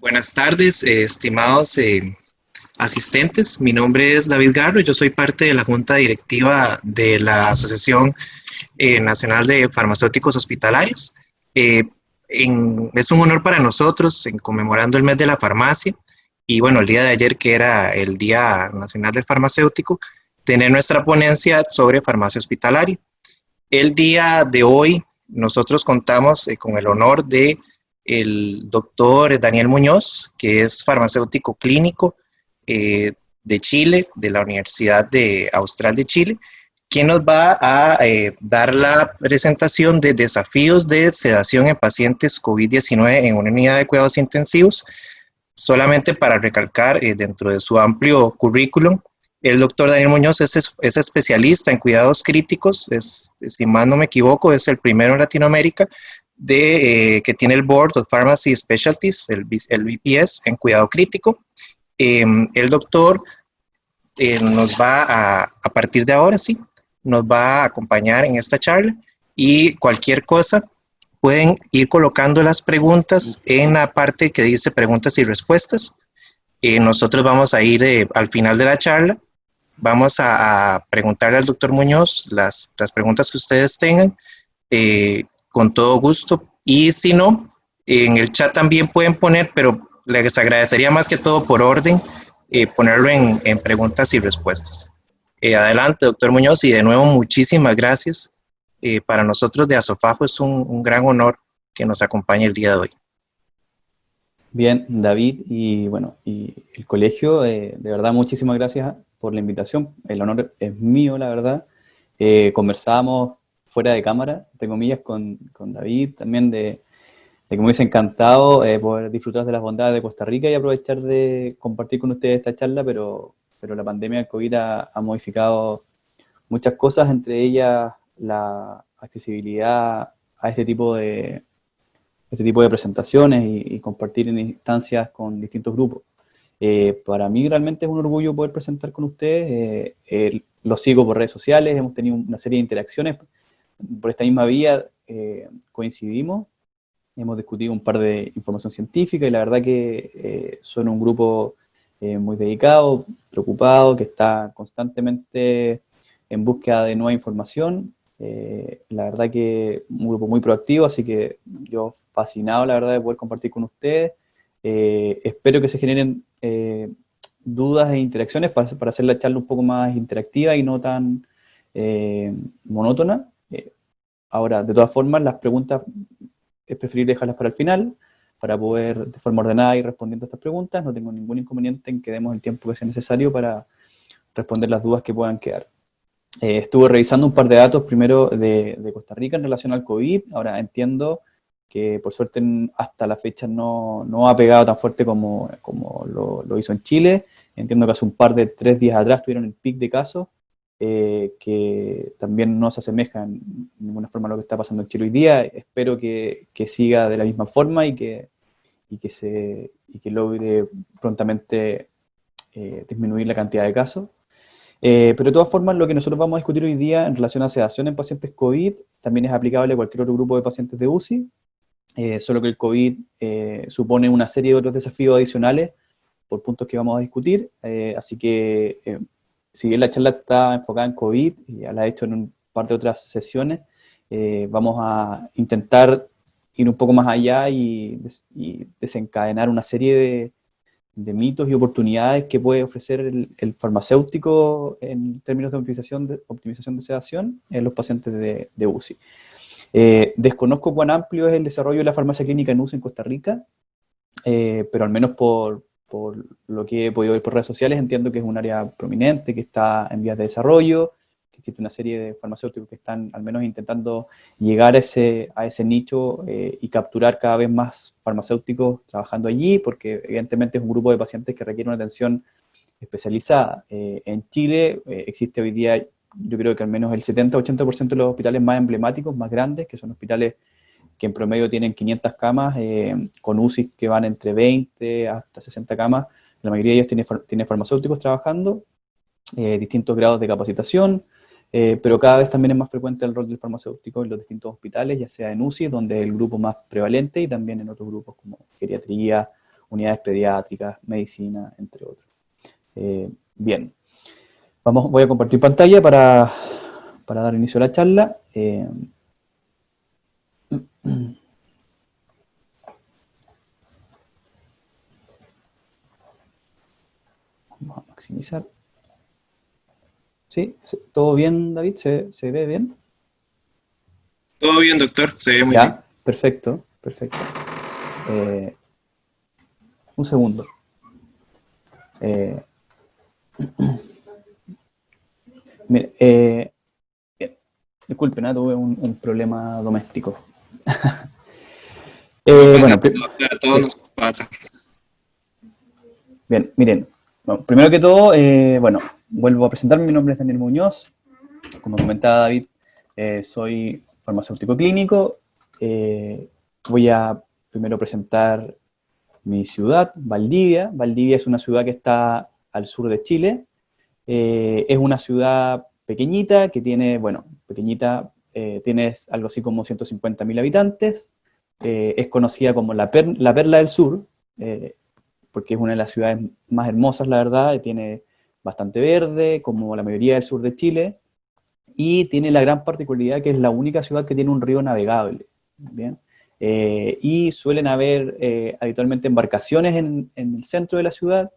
Buenas tardes, estimados asistentes. Mi nombre es David Garro, yo soy parte de la Junta Directiva de la Asociación Nacional de Farmacéuticos Hospitalarios. Eh, es un honor para nosotros en conmemorando el mes de la farmacia y bueno, el día de ayer que era el Día Nacional del Farmacéutico, tener nuestra ponencia sobre farmacia hospitalaria. El día de hoy nosotros contamos con el honor de el doctor Daniel Muñoz, que es farmacéutico clínico de Chile, de la Universidad de Austral de Chile, quien nos va a dar la presentación de desafíos de sedación en pacientes COVID-19 en una unidad de cuidados intensivos. Solamente para recalcar, dentro de su amplio currículum, el doctor Daniel Muñoz es especialista en cuidados críticos, si mal no me equivoco, es el primero en Latinoamérica que tiene el Board of Pharmacy Specialties, el BPS, en cuidado crítico. El doctor nos va a partir de ahora, sí, nos va a acompañar en esta charla y cualquier cosa pueden ir colocando las preguntas en la parte que dice preguntas y respuestas. Nosotros vamos a ir al final de la charla, vamos a preguntarle al doctor Muñoz las preguntas que ustedes tengan, con todo gusto. Y si no, en el chat también pueden poner, pero les agradecería más que todo por orden, ponerlo en preguntas y respuestas. Adelante, doctor Muñoz, y de nuevo muchísimas gracias. Para nosotros de Asofajo es un gran honor que nos acompañe el día de hoy. Bien, David, y bueno, y el colegio, de verdad, muchísimas gracias por la invitación. El honor es mío, la verdad. Conversábamos fuera de cámara, entre comillas, con David, también de que me hubiese encantado poder disfrutar de las bondades de Costa Rica y aprovechar de compartir con ustedes esta charla, pero la pandemia del COVID ha modificado muchas cosas, entre ellas la accesibilidad a este tipo de presentaciones y compartir en instancias con distintos grupos. Para mí realmente es un orgullo poder presentar con ustedes. Lo sigo por redes sociales, hemos tenido una serie de interacciones. Por esta misma vía coincidimos, hemos discutido un par de información científica y la verdad que son un grupo muy dedicado, preocupado, que está constantemente en búsqueda de nueva información. La verdad que un grupo muy proactivo, así que yo fascinado, la verdad, de poder compartir con ustedes. Espero que se generen dudas e interacciones para hacer la charla un poco más interactiva y no tan monótona. Ahora, de todas formas, las preguntas es preferible dejarlas para el final, para poder de forma ordenada ir respondiendo a estas preguntas. No tengo ningún inconveniente en que demos el tiempo que sea necesario para responder las dudas que puedan quedar. Estuve revisando un par de datos primero de Costa Rica en relación al COVID. Ahora entiendo que por suerte hasta la fecha no ha pegado tan fuerte como lo hizo en Chile. Entiendo que hace un par de 3 días atrás tuvieron el pic de casos, que también no se asemeja en ninguna forma a lo que está pasando en Chile hoy día. Espero que siga de la misma forma y que logre prontamente disminuir la cantidad de casos. Pero de todas formas, lo que nosotros vamos a discutir hoy día en relación a sedación en pacientes COVID también es aplicable a cualquier otro grupo de pacientes de UCI, solo que el COVID supone una serie de otros desafíos adicionales por puntos que vamos a discutir, así que si bien la charla está enfocada en COVID, y ya la he hecho en un par de otras sesiones, vamos a intentar ir un poco más allá y desencadenar una serie de mitos y oportunidades que puede ofrecer el farmacéutico en términos de optimización de sedación en los pacientes de UCI. Desconozco cuán amplio es el desarrollo de la farmacia clínica en UCI en Costa Rica, pero al menos por lo que he podido ver por redes sociales, entiendo que es un área prominente, que está en vías de desarrollo, que existe una serie de farmacéuticos que están al menos intentando llegar a ese nicho y capturar cada vez más farmacéuticos trabajando allí, porque evidentemente es un grupo de pacientes que requiere una atención especializada. En Chile existe hoy día, yo creo que al menos el 70-80% de los hospitales más emblemáticos, más grandes, que son hospitales que en promedio tienen 500 camas, con UCI que van entre 20 hasta 60 camas. La mayoría de ellos tiene farmacéuticos trabajando, distintos grados de capacitación, pero cada vez también es más frecuente el rol del farmacéutico en los distintos hospitales, ya sea en UCI, donde es el grupo más prevalente, y también en otros grupos como geriatría unidades pediátricas, medicina, entre otros. Bien, voy a compartir pantalla para dar inicio a la charla. Vamos a maximizar. ¿Sí? ¿Todo bien, David? ¿Se ve bien? Todo bien, doctor, se ve muy bien. Perfecto, perfecto. Un segundo. Mire, disculpen, tuve un problema doméstico. Bueno, a todos nos pasa. Bien, miren, bueno, primero que todo, vuelvo a presentarme, mi nombre es Daniel Muñoz, como comentaba David, soy farmacéutico clínico. Voy a primero presentar mi ciudad, Valdivia. Valdivia es una ciudad que está al sur de Chile. Es una ciudad pequeñita que tiene, tiene algo así como 150.000 habitantes. Es conocida como la Perla del Sur, porque es una de las ciudades más hermosas, la verdad, tiene bastante verde, como la mayoría del sur de Chile, y tiene la gran particularidad que es la única ciudad que tiene un río navegable, ¿bien? Y suelen haber habitualmente embarcaciones en el centro de la ciudad,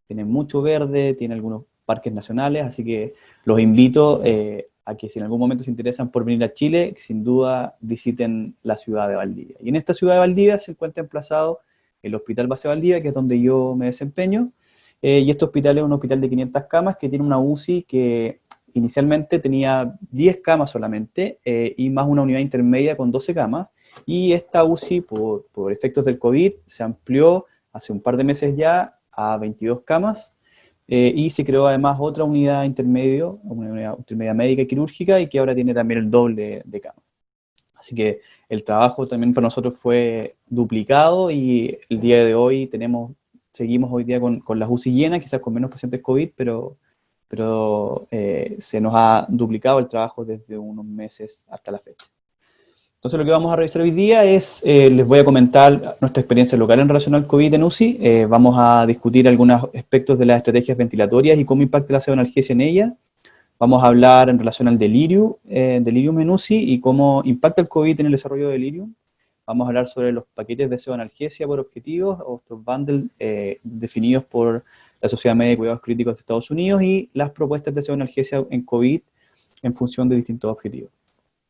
tiene mucho verde, tiene algunos parques nacionales, así que los invito a que si en algún momento se interesan por venir a Chile, sin duda visiten la ciudad de Valdivia. Y en esta ciudad de Valdivia se encuentra emplazado el Hospital Base Valdivia, que es donde yo me desempeño, y este hospital es un hospital de 500 camas que tiene una UCI que inicialmente tenía 10 camas solamente, y más una unidad intermedia con 12 camas, y esta UCI, por efectos del COVID, se amplió hace un par de meses ya a 22 camas, y se creó además otra unidad intermedia médica y quirúrgica, y que ahora tiene también el doble de camas. Así que el trabajo también para nosotros fue duplicado, y el día de hoy seguimos hoy día con las UCI llenas, quizás con menos pacientes COVID, pero se nos ha duplicado el trabajo desde unos meses hasta la fecha. Entonces lo que vamos a revisar hoy día es, les voy a comentar nuestra experiencia local en relación al COVID en UCI, vamos a discutir algunos aspectos de las estrategias ventilatorias y cómo impacta la pseudoanalgesia en ella. Vamos a hablar en relación al delirium en UCI y cómo impacta el COVID en el desarrollo de delirium. Vamos a hablar sobre los paquetes de pseudoanalgesia por objetivos, o estos bundles definidos por la Sociedad Médica de Cuidados Críticos de Estados Unidos, y las propuestas de pseudoanalgesia en COVID en función de distintos objetivos.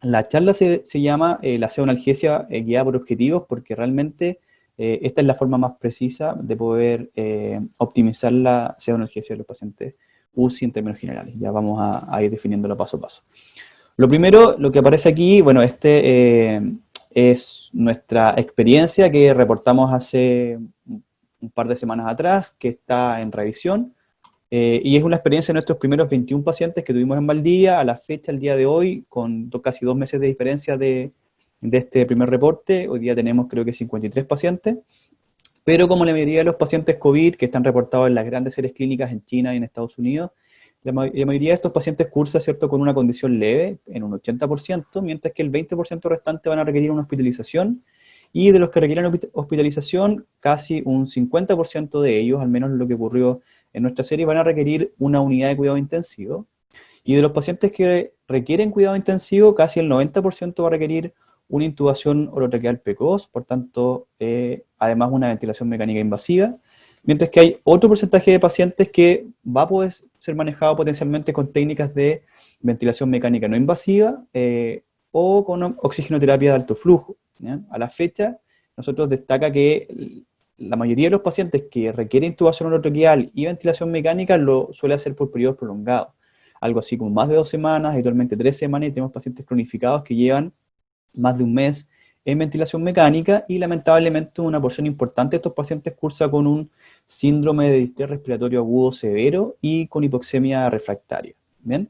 La charla se llama la pseudoanalgesia guiada por objetivos, porque realmente esta es la forma más precisa de poder optimizar la pseudoanalgesia de los pacientes UCI en términos generales. Ya vamos a ir definiéndolo paso a paso. Lo primero, lo que aparece aquí, es nuestra experiencia que reportamos hace un par de semanas atrás, que está en revisión, y es una experiencia de nuestros primeros 21 pacientes que tuvimos en Valdivia, a la fecha, el día de hoy, con casi 2 meses de diferencia de este primer reporte. Hoy día tenemos creo que 53 pacientes, pero como la mayoría de los pacientes COVID que están reportados en las grandes series clínicas en China y en Estados Unidos, la mayoría de estos pacientes cursa, ¿cierto?, con una condición leve, en un 80%, mientras que el 20% restante van a requerir una hospitalización, y de los que requieren hospitalización, casi un 50% de ellos, al menos lo que ocurrió en nuestra serie, van a requerir una unidad de cuidado intensivo, y de los pacientes que requieren cuidado intensivo, casi el 90% va a requerir una intubación orotraqueal precoz, por tanto, además una ventilación mecánica invasiva, mientras que hay otro porcentaje de pacientes que va a poder ser manejado potencialmente con técnicas de ventilación mecánica no invasiva o con oxigenoterapia de alto flujo, ¿ya? A la fecha, nosotros destaca que la mayoría de los pacientes que requieren intubación orotraqueal y ventilación mecánica lo suele hacer por periodos prolongados, algo así como más de 2 semanas, habitualmente 3 semanas, y tenemos pacientes cronificados que llevan más de un mes en ventilación mecánica, y lamentablemente una porción importante de estos pacientes cursa con un síndrome de distrés respiratorio agudo severo y con hipoxemia refractaria. ¿Bien?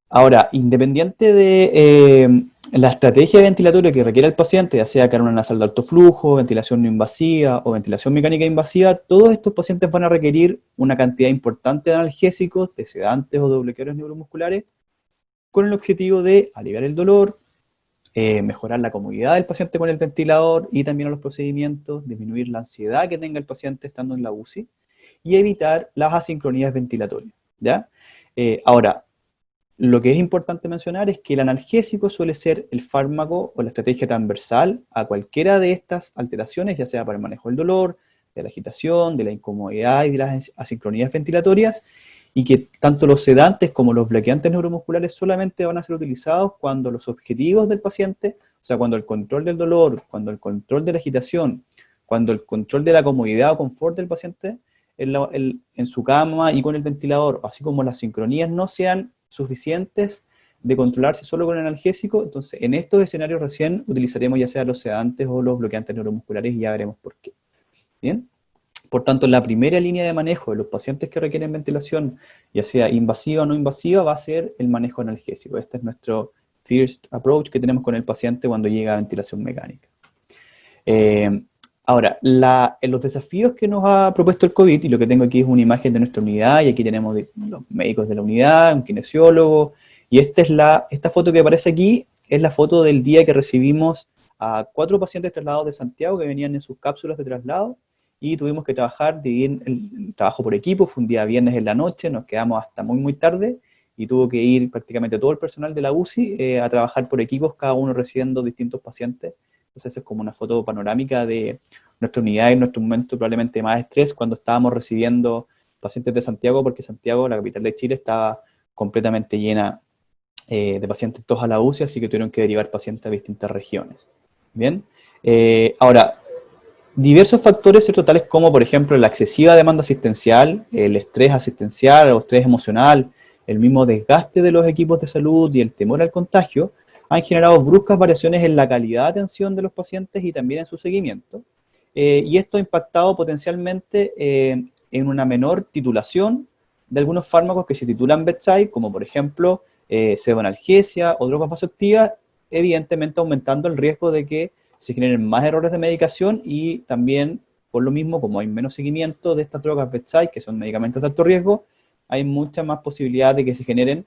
Ahora, independiente de la estrategia ventilatoria que requiere el paciente, ya sea carona nasal de alto flujo, ventilación no invasiva o ventilación mecánica invasiva, todos estos pacientes van a requerir una cantidad importante de analgésicos, de sedantes o de bloqueadores neuromusculares, con el objetivo de aliviar el dolor, mejorar la comodidad del paciente con el ventilador y también los procedimientos, disminuir la ansiedad que tenga el paciente estando en la UCI y evitar las asincronías ventilatorias, ¿ya? Ahora, lo que es importante mencionar es que el analgésico suele ser el fármaco o la estrategia transversal a cualquiera de estas alteraciones, ya sea para el manejo del dolor, de la agitación, de la incomodidad y de las asincronías ventilatorias, y que tanto los sedantes como los bloqueantes neuromusculares solamente van a ser utilizados cuando los objetivos del paciente, o sea, cuando el control del dolor, cuando el control de la agitación, cuando el control de la comodidad o confort del paciente en su cama y con el ventilador, así como las sincronías no sean suficientes de controlarse solo con el analgésico, entonces en estos escenarios recién utilizaremos ya sea los sedantes o los bloqueantes neuromusculares y ya veremos por qué. ¿Bien? Por tanto, la primera línea de manejo de los pacientes que requieren ventilación, ya sea invasiva o no invasiva, va a ser el manejo analgésico. Este es nuestro first approach que tenemos con el paciente cuando llega a ventilación mecánica. Ahora, los desafíos que nos ha propuesto el COVID, y lo que tengo aquí es una imagen de nuestra unidad, y aquí tenemos los médicos de la unidad, un kinesiólogo, y esta foto que aparece aquí es la foto del día que recibimos a 4 pacientes trasladados de Santiago que venían en sus cápsulas de traslado, y tuvimos que dividir el trabajo por equipo. Fue un día viernes en la noche, nos quedamos hasta muy muy tarde, y tuvo que ir prácticamente todo el personal de la UCI a trabajar por equipos, cada uno recibiendo distintos pacientes. Entonces es como una foto panorámica de nuestra unidad en nuestro momento probablemente más estrés cuando estábamos recibiendo pacientes de Santiago, porque Santiago, la capital de Chile, estaba completamente llena de pacientes todos a la UCI, así que tuvieron que derivar pacientes a distintas regiones. Bien, ahora, diversos factores, ¿cierto? Tales como, por ejemplo, la excesiva demanda asistencial, el estrés asistencial o estrés emocional, el mismo desgaste de los equipos de salud y el temor al contagio, han generado bruscas variaciones en la calidad de atención de los pacientes y también en su seguimiento. Y esto ha impactado potencialmente en una menor titulación de algunos fármacos que se titulan bedside, como por ejemplo pseudoanalgesia o drogas vasoactivas, evidentemente aumentando el riesgo de que se generen más errores de medicación y también, por lo mismo, como hay menos seguimiento de estas drogas bedside, que son medicamentos de alto riesgo, hay mucha más posibilidad de que se generen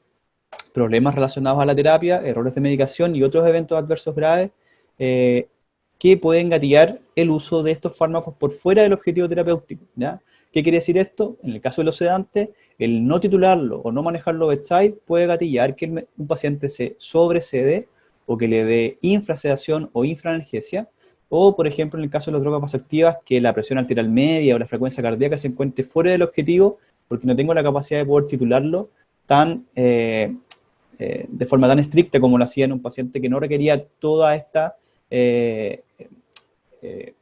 problemas relacionados a la terapia, errores de medicación y otros eventos adversos graves que pueden gatillar el uso de estos fármacos por fuera del objetivo terapéutico, ¿ya? ¿Qué quiere decir esto? En el caso de los sedantes, el no titularlo o no manejarlo bedside puede gatillar que un paciente se sobresede o que le dé infrasedación o infraanalgesia, o por ejemplo en el caso de las drogas vasoactivas, que la presión arterial media o la frecuencia cardíaca se encuentre fuera del objetivo porque no tengo la capacidad de poder titularlo tan de forma tan estricta como lo hacía en un paciente que no requería toda esta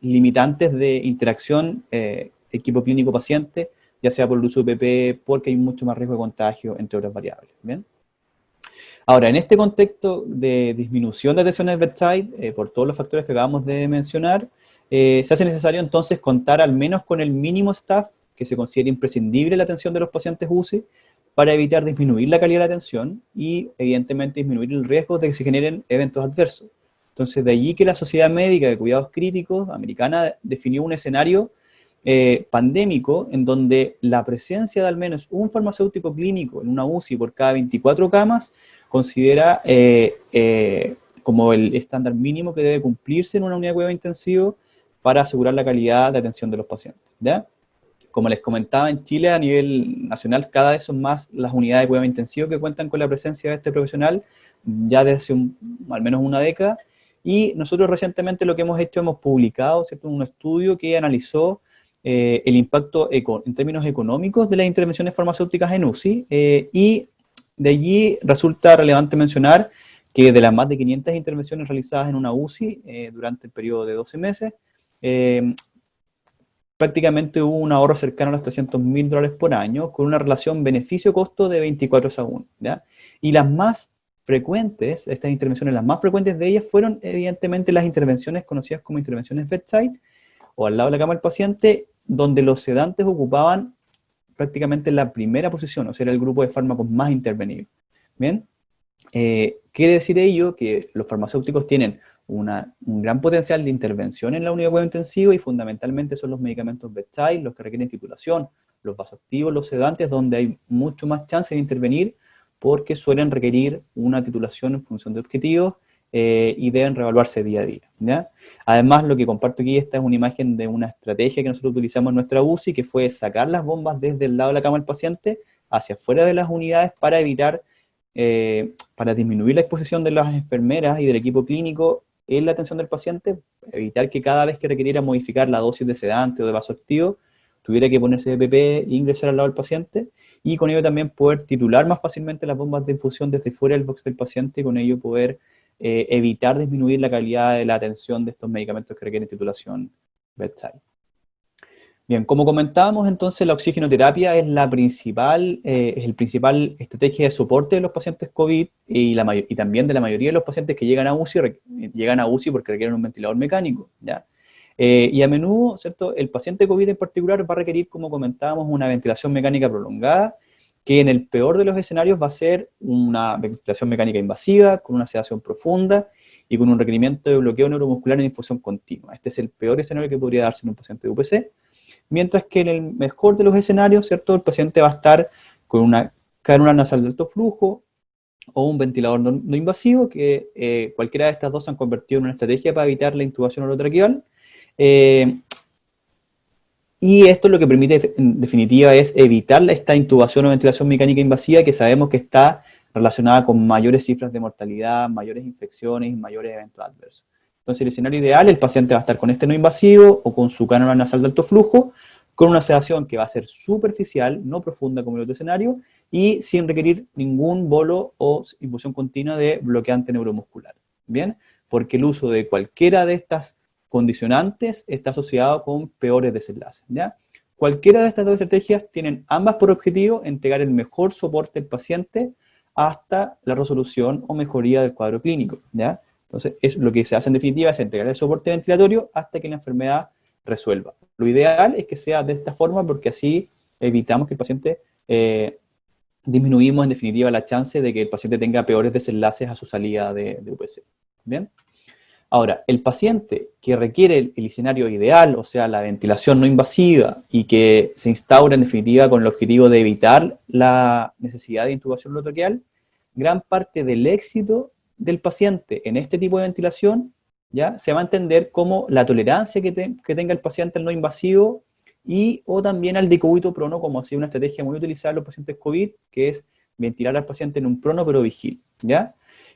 limitantes de interacción equipo clínico-paciente, ya sea por el uso de PP, porque hay mucho más riesgo de contagio, entre otras variables. ¿Bien? Ahora, en este contexto de disminución de atenciones bedside, por todos los factores que acabamos de mencionar, se hace necesario entonces contar al menos con el mínimo staff que se considere imprescindible en la atención de los pacientes UCI para evitar disminuir la calidad de la atención y, evidentemente, disminuir el riesgo de que se generen eventos adversos. Entonces, de allí que la Sociedad Médica de Cuidados Críticos americana definió un escenario pandémico en donde la presencia de al menos un farmacéutico clínico en una UCI por cada 24 camas considera como el estándar mínimo que debe cumplirse en una unidad de cuidado intensivo para asegurar la calidad de atención de los pacientes, ¿ya? Como les comentaba, en Chile a nivel nacional cada vez son más las unidades de cuidado intensivo que cuentan con la presencia de este profesional ya desde al menos una década, y nosotros recientemente lo que hemos hecho, hemos publicado, ¿cierto?, un estudio que analizó el impacto en términos económicos de las intervenciones farmacéuticas en UCI, y de allí resulta relevante mencionar que de las más de 500 intervenciones realizadas en una UCI durante el periodo de 12 meses, prácticamente hubo un ahorro cercano a los $300.000 por año, con una relación beneficio-costo de 24:1, ¿ya? Y las más frecuentes, estas intervenciones, las más frecuentes de ellas fueron evidentemente las intervenciones conocidas como intervenciones bedside, o al lado de la cama del paciente, donde los sedantes ocupaban prácticamente la primera posición, o sea, era el grupo de fármacos más intervenidos. ¿Bien? Quiere decir ello que los farmacéuticos tienen un gran potencial de intervención en la unidad de cuidado intensivo y fundamentalmente son los medicamentos bedside los que requieren titulación, los vasoactivos, los sedantes, donde hay mucho más chance de intervenir porque suelen requerir una titulación en función de objetivos y deben reevaluarse día a día, ¿ya? Además, lo que comparto aquí, esta es una imagen de una estrategia que nosotros utilizamos en nuestra UCI, que fue sacar las bombas desde el lado de la cama del paciente hacia afuera de las unidades para evitar, para disminuir la exposición de las enfermeras y del equipo clínico en la atención del paciente, evitar que cada vez que requiriera modificar la dosis de sedante o de vasoactivo, tuviera que ponerse de PP e ingresar al lado del paciente, y con ello también poder titular más fácilmente las bombas de infusión desde fuera del box del paciente, y con ello poder evitar disminuir la calidad de la atención de estos medicamentos que requieren titulación bedside. Bien, como comentábamos, entonces la oxigenoterapia es el principal estrategia de soporte de los pacientes COVID y también de la mayoría de los pacientes que llegan a UCI porque requieren un ventilador mecánico, ¿ya? Y a menudo, ¿cierto?, el paciente COVID en particular va a requerir, como comentábamos, una ventilación mecánica prolongada, que en el peor de los escenarios va a ser una ventilación mecánica invasiva, con una sedación profunda y con un requerimiento de bloqueo neuromuscular en infusión continua. Este es el peor escenario que podría darse en un paciente de UPC, mientras que en el mejor de los escenarios, ¿cierto?, el paciente va a estar con una cánula nasal de alto flujo o un ventilador no invasivo, que cualquiera de estas dos se han convertido en una estrategia para evitar la intubación orotraqueal. Y esto lo que permite, en definitiva, es evitar esta intubación o ventilación mecánica invasiva, que sabemos que está relacionada con mayores cifras de mortalidad, mayores infecciones y mayores eventos adversos. Entonces, el escenario ideal, el paciente va a estar con este no invasivo o con su cánula nasal de alto flujo, con una sedación que va a ser superficial, no profunda como el otro escenario, y sin requerir ningún bolo o infusión continua de bloqueante neuromuscular. ¿Bien? Porque el uso de cualquiera de estas condicionantes está asociado con peores desenlaces, ¿ya? Cualquiera de estas dos estrategias tienen ambas por objetivo entregar el mejor soporte al paciente hasta la resolución o mejoría del cuadro clínico, ¿ya? Entonces, lo que se hace en definitiva es entregar el soporte ventilatorio hasta que la enfermedad resuelva. Lo ideal es que sea de esta forma, porque así evitamos que el paciente, disminuimos en definitiva la chance de que el paciente tenga peores desenlaces a su salida de UPC, ¿bien? Ahora, el paciente que requiere el escenario ideal, o sea, la ventilación no invasiva, y que se instaura en definitiva con el objetivo de evitar la necesidad de intubación orotraqueal, gran parte del éxito del paciente en este tipo de ventilación, ¿ya?, se va a entender como la tolerancia que tenga el paciente al no invasivo o también al decúbito prono, como ha sido una estrategia muy utilizada en los pacientes COVID, que es ventilar al paciente en un prono pero vigil, ¿ya?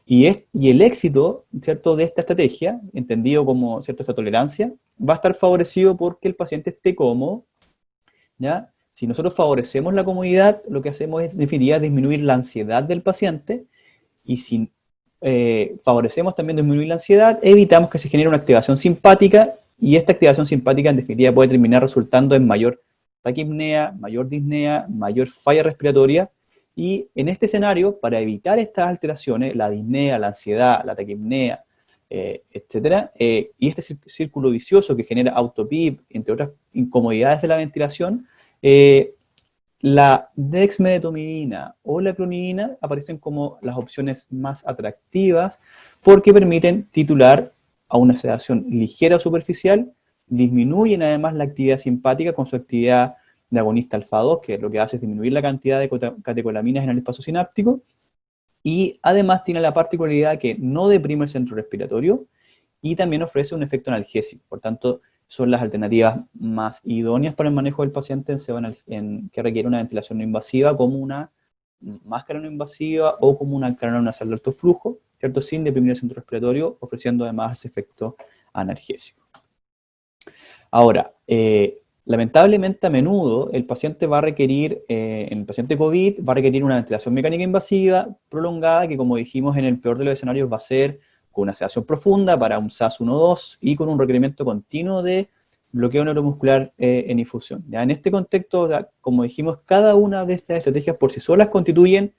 Y el éxito, ¿cierto?, de esta estrategia, entendido como, ¿cierto?, esta tolerancia, va a estar favorecido porque el paciente esté cómodo, ¿ya? Si nosotros favorecemos la comodidad, lo que hacemos es, en definitiva, disminuir la ansiedad del paciente, y si favorecemos también disminuir la ansiedad, evitamos que se genere una activación simpática, y esta activación simpática, en definitiva, puede terminar resultando en mayor taquipnea, mayor disnea, mayor falla respiratoria. Y en este escenario, para evitar estas alteraciones, la disnea, la ansiedad, la taquipnea, etcétera, y este círculo vicioso que genera autopip, entre otras incomodidades de la ventilación, la dexmedetomidina o la clonidina aparecen como las opciones más atractivas, porque permiten titular a una sedación ligera o superficial, disminuyen además la actividad simpática con su actividad de agonista alfa-2, que lo que hace es disminuir la cantidad de catecolaminas en el espacio sináptico, y además tiene la particularidad que no deprime el centro respiratorio y también ofrece un efecto analgésico. Por tanto, son las alternativas más idóneas para el manejo del paciente que requiere una ventilación no invasiva, como una máscara no invasiva o como una cánula nasal de alto flujo, ¿cierto?, sin deprimir el centro respiratorio, ofreciendo además ese efecto analgésico. Ahora, lamentablemente a menudo el paciente va a requerir, en el paciente COVID, va a requerir una ventilación mecánica invasiva prolongada, que, como dijimos, en el peor de los escenarios va a ser con una sedación profunda para un SAS 1-2 y con un requerimiento continuo de bloqueo neuromuscular en infusión. ¿Ya? En este contexto, ya, como dijimos, cada una de estas estrategias por sí solas constituyen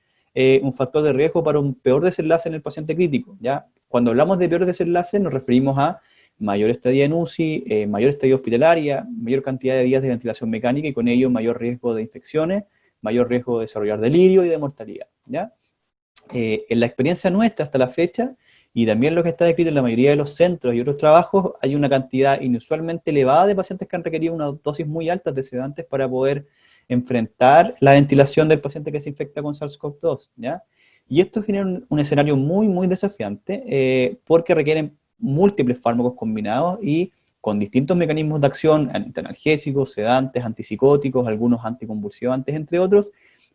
un factor de riesgo para un peor desenlace en el paciente crítico. ¿Ya? Cuando hablamos de peor desenlace nos referimos a mayor estadía en UCI, mayor estadía hospitalaria, mayor cantidad de días de ventilación mecánica y con ello mayor riesgo de infecciones, mayor riesgo de desarrollar delirio y de mortalidad. ¿Ya? En la experiencia nuestra hasta la fecha, y también lo que está descrito en la mayoría de los centros y otros trabajos, hay una cantidad inusualmente elevada de pacientes que han requerido una dosis muy alta de sedantes para poder enfrentar la ventilación del paciente que se infecta con SARS-CoV-2, ¿ya? Y esto genera un escenario muy, muy desafiante porque requieren múltiples fármacos combinados y con distintos mecanismos de acción, analgésicos, sedantes, antipsicóticos, algunos anticonvulsivantes, entre otros,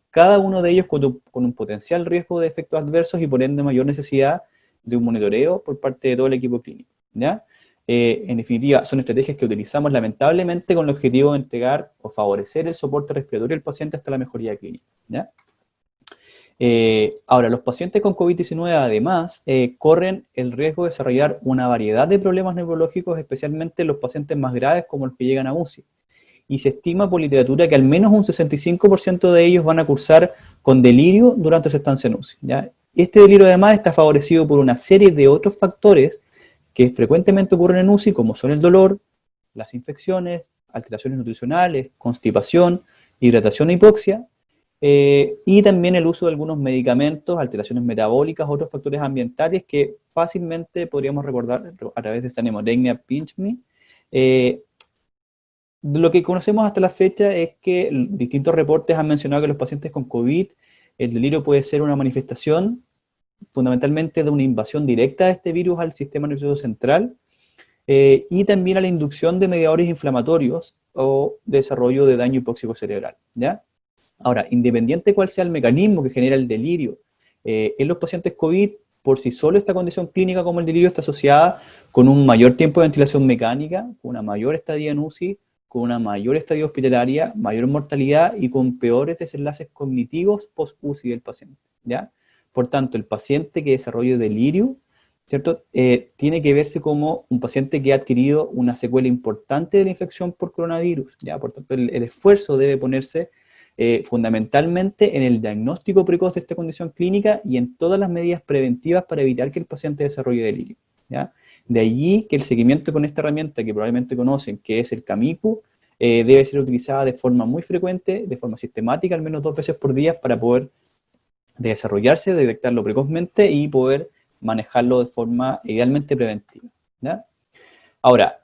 cada uno de ellos con un potencial riesgo de efectos adversos y por ende mayor necesidad de un monitoreo por parte de todo el equipo clínico, ¿ya? En definitiva, son estrategias que utilizamos lamentablemente con el objetivo de entregar o favorecer el soporte respiratorio del paciente hasta la mejoría clínica, ¿ya? Ahora, los pacientes con COVID-19 además corren el riesgo de desarrollar una variedad de problemas neurológicos, especialmente los pacientes más graves como los que llegan a UCI. Y se estima por literatura que al menos un 65% de ellos van a cursar con delirio durante su estancia en UCI, ¿ya? Este delirio además está favorecido por una serie de otros factores que frecuentemente ocurren en UCI, como son el dolor, las infecciones, alteraciones nutricionales, constipación, hidratación e hipoxia, y también el uso de algunos medicamentos, alteraciones metabólicas, otros factores ambientales que fácilmente podríamos recordar a través de esta mnemotecnia Pinch Me. Lo que conocemos hasta la fecha es que distintos reportes han mencionado que los pacientes con COVID, el delirio puede ser una manifestación fundamentalmente de una invasión directa de este virus al sistema nervioso central y también a la inducción de mediadores inflamatorios o desarrollo de daño hipóxico cerebral, ¿ya? Ahora, independiente de cuál sea el mecanismo que genera el delirio, en los pacientes COVID, por sí solo esta condición clínica como el delirio está asociada con un mayor tiempo de ventilación mecánica, con una mayor estadía en UCI, con una mayor estadía hospitalaria, mayor mortalidad y con peores desenlaces cognitivos post-UCI del paciente, ¿ya? Por tanto, el paciente que desarrolla delirio, ¿cierto? Tiene que verse como un paciente que ha adquirido una secuela importante de la infección por coronavirus, ¿ya? Por tanto, el esfuerzo debe ponerse fundamentalmente en el diagnóstico precoz de esta condición clínica y en todas las medidas preventivas para evitar que el paciente desarrolle delirio, ¿ya? De allí que el seguimiento con esta herramienta que probablemente conocen, que es el CAMICU, debe ser utilizada de forma muy frecuente, de forma sistemática, al menos 2 veces por día, para poder desarrollarse, detectarlo precozmente y poder manejarlo de forma idealmente preventiva, ¿ya? Ahora,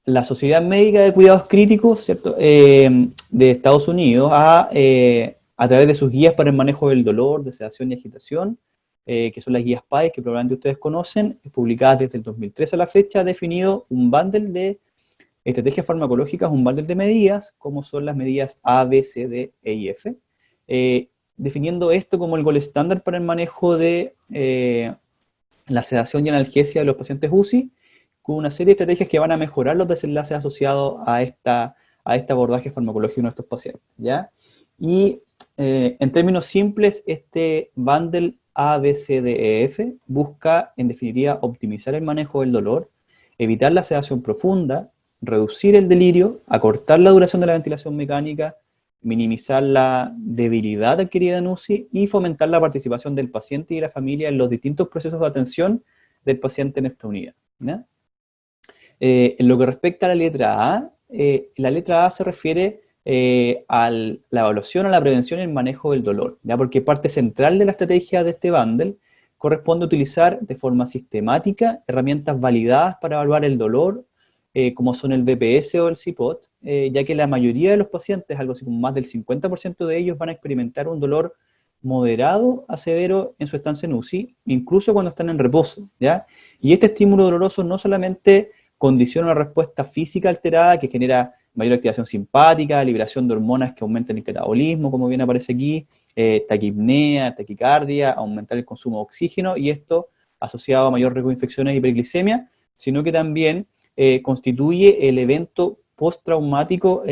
la Sociedad Médica de Cuidados Críticos, ¿cierto? De Estados Unidos, a través de sus guías para el manejo del dolor, de sedación y agitación, que son las guías PAES, que probablemente ustedes conocen, publicadas desde el 2003 a la fecha, ha definido un bundle de estrategias farmacológicas, un bundle de medidas, como son las medidas A, B, C, D, E y F, definiendo esto como el gold estándar para el manejo de la sedación y analgesia de los pacientes UCI, con una serie de estrategias que van a mejorar los desenlaces asociados a este abordaje farmacológico de nuestros pacientes, ¿ya? Y en términos simples, este bundle A, B, C, D, E, F busca, en definitiva, optimizar el manejo del dolor, evitar la sedación profunda, reducir el delirio, acortar la duración de la ventilación mecánica, minimizar la debilidad adquirida en UCI y fomentar la participación del paciente y de la familia en los distintos procesos de atención del paciente en esta unidad, ¿ya? En lo que respecta a la letra A se refiere a la evaluación, a la prevención y el manejo del dolor, ¿ya? Porque parte central de la estrategia de este bundle corresponde a utilizar de forma sistemática herramientas validadas para evaluar el dolor, como son el BPS o el CPOT, ya que la mayoría de los pacientes, algo así como más del 50% de ellos, van a experimentar un dolor moderado a severo en su estancia en UCI, incluso cuando están en reposo, ¿ya? Y este estímulo doloroso no solamente condiciona una respuesta física alterada que genera mayor activación simpática, liberación de hormonas que aumentan el catabolismo, como bien aparece aquí, taquipnea, taquicardia, aumentar el consumo de oxígeno, y esto asociado a mayor riesgo de infecciones y hiperglicemia, sino que también constituye el evento postraumático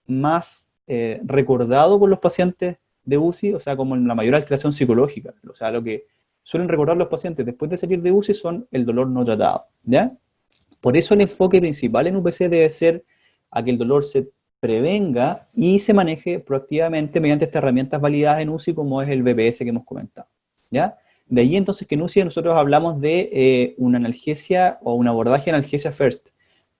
más recordado por los pacientes de UCI, o sea, como la mayor alteración psicológica. O sea, lo que suelen recordar los pacientes después de salir de UCI son el dolor no tratado, ¿ya? Por eso el enfoque principal en UPC debe ser a que el dolor se prevenga y se maneje proactivamente mediante estas herramientas validadas en UCI como es el BPS que hemos comentado, ¿ya? De ahí entonces que en UCI nosotros hablamos de una analgesia o un abordaje de analgesia first,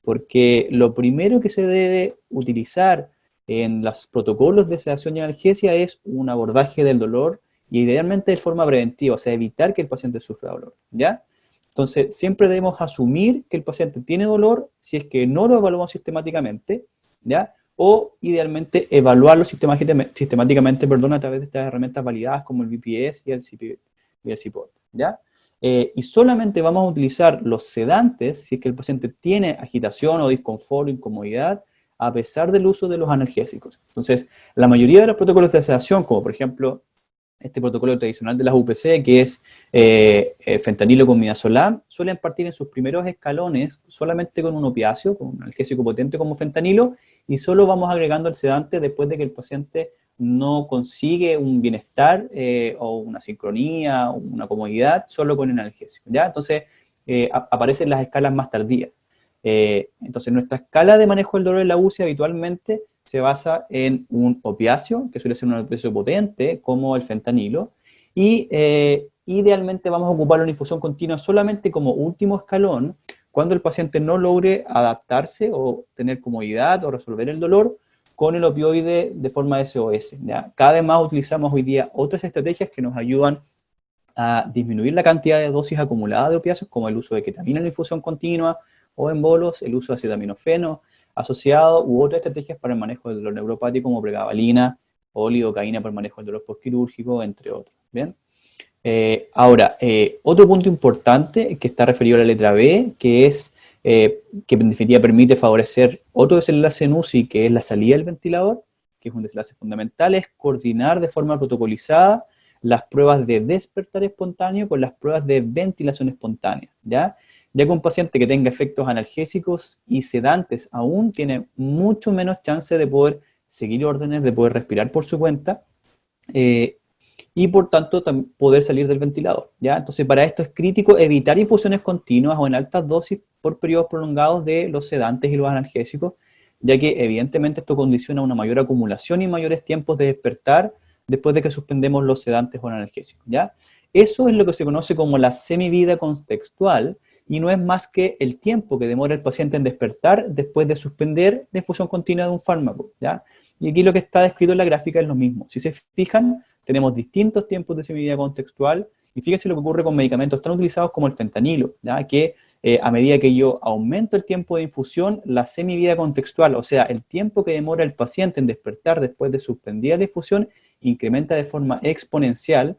porque lo primero que se debe utilizar en los protocolos de sedación y analgesia es un abordaje del dolor y idealmente de forma preventiva, o sea, evitar que el paciente sufra dolor, ¿ya? Entonces, siempre debemos asumir que el paciente tiene dolor si es que no lo evaluamos sistemáticamente, ¿ya? o idealmente evaluarlo sistemáticamente, a través de estas herramientas validadas como el BPS y el CPOT, ¿ya? Y solamente vamos a utilizar los sedantes si es que el paciente tiene agitación o disconfort o incomodidad a pesar del uso de los analgésicos. Entonces, la mayoría de los protocolos de sedación, como por ejemplo este protocolo tradicional de las UPC, que es fentanilo con midazolam, suelen partir en sus primeros escalones solamente con un opiáceo, con un analgésico potente como fentanilo, y solo vamos agregando el sedante después de que el paciente no consigue un bienestar o una sincronía o una comodidad solo con el analgésico, ¿ya? Entonces, aparecen las escalas más tardías. Entonces, nuestra escala de manejo del dolor en la UCI habitualmente se basa en un opiáceo, que suele ser un opiáceo potente, como el fentanilo, y idealmente vamos a ocupar una infusión continua solamente como último escalón, cuando el paciente no logre adaptarse o tener comodidad o resolver el dolor con el opioide de forma SOS, ¿ya? Cada vez más utilizamos hoy día otras estrategias que nos ayudan a disminuir la cantidad de dosis acumuladas de opiáceos, como el uso de ketamina en la infusión continua o en bolos, el uso de acetaminofeno asociado u otras estrategias para el manejo del dolor neuropático como pregabalina o lidocaína para el manejo del dolor postquirúrgico, entre otros. ¿Bien? Ahora, otro punto importante que está referido a la letra B, que es que en definitiva permite favorecer otro desenlace en UCI, que es la salida del ventilador, que es un desenlace fundamental, es coordinar de forma protocolizada las pruebas de despertar espontáneo con las pruebas de ventilación espontánea, ¿ya? Ya que un paciente que tenga efectos analgésicos y sedantes aún tiene mucho menos chance de poder seguir órdenes, de poder respirar por su cuenta, y por tanto poder salir del ventilador, ¿ya? Entonces, para esto es crítico evitar infusiones continuas o en altas dosis por periodos prolongados de los sedantes y los analgésicos, ya que evidentemente esto condiciona una mayor acumulación y mayores tiempos de despertar después de que suspendemos los sedantes o analgésicos, ¿ya? Eso es lo que se conoce como la semivida contextual y no es más que el tiempo que demora el paciente en despertar después de suspender la infusión continua de un fármaco, ¿ya? Y aquí lo que está descrito en la gráfica es lo mismo. Si se fijan, tenemos distintos tiempos de semivida contextual y fíjense lo que ocurre con medicamentos tan utilizados como el fentanilo, ¿ya? Que a medida que yo aumento el tiempo de infusión, la semivida contextual, o sea, el tiempo que demora el paciente en despertar después de suspendida la infusión, incrementa de forma exponencial,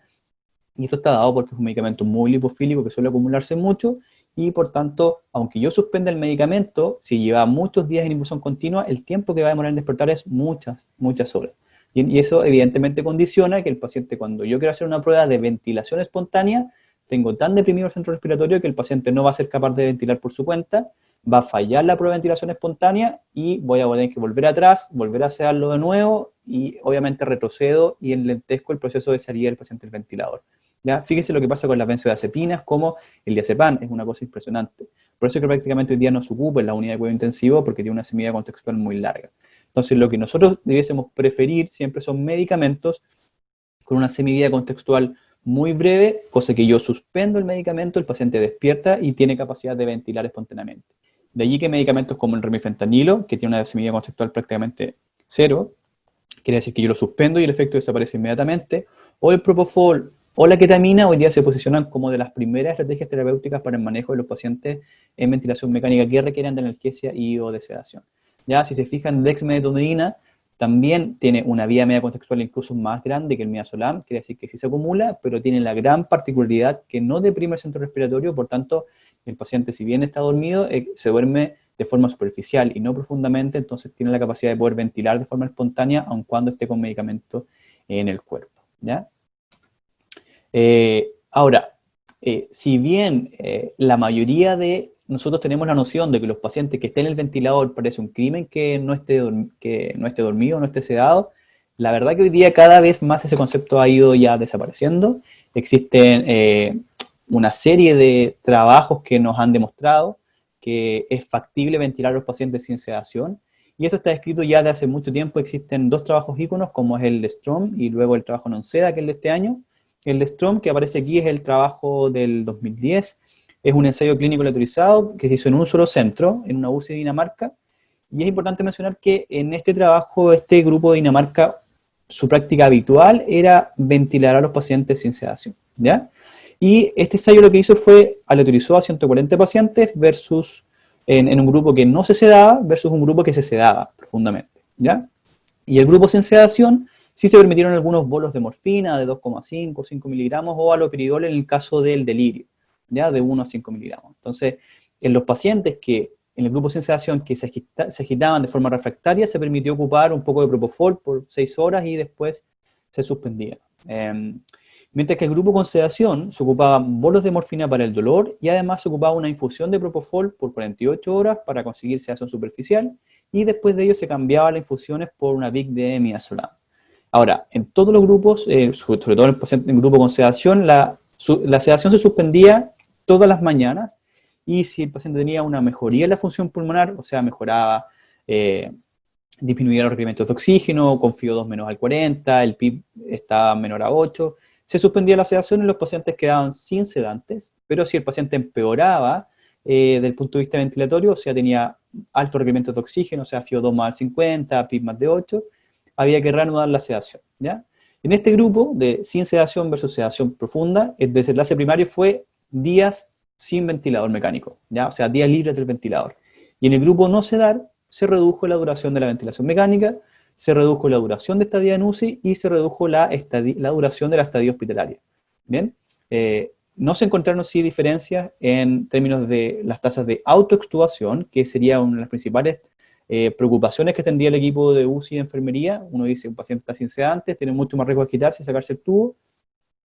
y esto está dado porque es un medicamento muy lipofílico que suele acumularse mucho, y por tanto, aunque yo suspenda el medicamento, si lleva muchos días en infusión continua, el tiempo que va a demorar en despertar es muchas, muchas horas. Y eso evidentemente condiciona que el paciente, cuando yo quiero hacer una prueba de ventilación espontánea, tengo tan deprimido el centro respiratorio que el paciente no va a ser capaz de ventilar por su cuenta, va a fallar la prueba de ventilación espontánea y voy a tener que volver atrás, volver a hacerlo de nuevo y obviamente retrocedo y enlentezco el proceso de salida del paciente del ventilador. ¿Ya? Fíjense lo que pasa con las benzodiazepinas, como el diazepam, es una cosa impresionante. Por eso es que prácticamente hoy día no se ocupa en la unidad de cuidado intensivo porque tiene una semilla contextual muy larga. Entonces lo que nosotros debiésemos preferir siempre son medicamentos con una semivida contextual muy breve, cosa que yo suspendo el medicamento, el paciente despierta y tiene capacidad de ventilar espontáneamente. De allí que medicamentos como el remifentanilo, que tiene una semivida contextual prácticamente cero, quiere decir que yo lo suspendo y el efecto desaparece inmediatamente, o el propofol o la ketamina hoy día se posicionan como de las primeras estrategias terapéuticas para el manejo de los pacientes en ventilación mecánica que requieren de analgesia y o de sedación. Ya, si se fijan, dexmedetomidina también tiene una vía media contextual incluso más grande que el midazolam, quiere decir que sí se acumula, pero tiene la gran particularidad que no deprime el centro respiratorio, por tanto, el paciente, si bien está dormido, se duerme de forma superficial y no profundamente, entonces tiene la capacidad de poder ventilar de forma espontánea, aun cuando esté con medicamento en el cuerpo, ¿ya? Ahora, si bien la mayoría de nosotros tenemos la noción de que los pacientes que estén en el ventilador parece un crimen que no esté dormido, no esté sedado, la verdad que hoy día cada vez más ese concepto ha ido ya desapareciendo. Existen una serie de trabajos que nos han demostrado que es factible ventilar a los pacientes sin sedación, y esto está escrito ya de hace mucho tiempo. Existen dos trabajos íconos, como es el de Strom y luego el trabajo non-seda, que es el de este año. El de Strom, que aparece aquí, es el trabajo del 2010, es un ensayo clínico autorizado que se hizo en un solo centro, en una UCI de Dinamarca, y es importante mencionar que en este trabajo, este grupo de Dinamarca, su práctica habitual era ventilar a los pacientes sin sedación, ¿ya? Y este ensayo lo que hizo fue aleatorizó a 140 pacientes versus, en un grupo que no se sedaba versus un grupo que se sedaba profundamente, ¿ya? Y el grupo sin sedación, sí se permitieron algunos bolos de morfina de 2,5, 5 miligramos o haloperidol en el caso del delirio, ¿ya? De 1 a 5 miligramos. Entonces, en los pacientes que, en el grupo sin sedación, que se agitaban de forma refractaria, se permitió ocupar un poco de propofol por 6 horas y después se suspendía. Mientras que el grupo con sedación se ocupaban bolos de morfina para el dolor y además se ocupaba una infusión de propofol por 48 horas para conseguir sedación superficial y después de ello se cambiaba las infusiones por una VIC de midazolam. Ahora, en todos los grupos, sobre todo en el paciente en grupo con sedación, la sedación se suspendía todas las mañanas y si el paciente tenía una mejoría en la función pulmonar, o sea, mejoraba, disminuía los requerimientos de oxígeno, con FiO2 menos al 40, el PIB estaba menor a 8, se suspendía la sedación y los pacientes quedaban sin sedantes, pero si el paciente empeoraba desde el punto de vista ventilatorio, o sea, tenía altos requerimientos de oxígeno, o sea, FiO2 más al 50, PIB más de 8, había que reanudar la sedación, ¿ya? En este grupo de sin sedación versus sedación profunda, el desenlace primario fue días sin ventilador mecánico, ¿ya? O sea, días libres del ventilador. Y en el grupo no sedar, se redujo la duración de la ventilación mecánica, se redujo la duración de estadía en UCI y se redujo la duración de la estadía hospitalaria. ¿Bien? No se encontraron sí diferencias en términos de las tasas de autoextubación, que sería una de las principales preocupaciones que tendría el equipo de UCI de enfermería. Uno dice, un paciente está sin sedantes, tiene mucho más riesgo de quitarse y sacarse el tubo.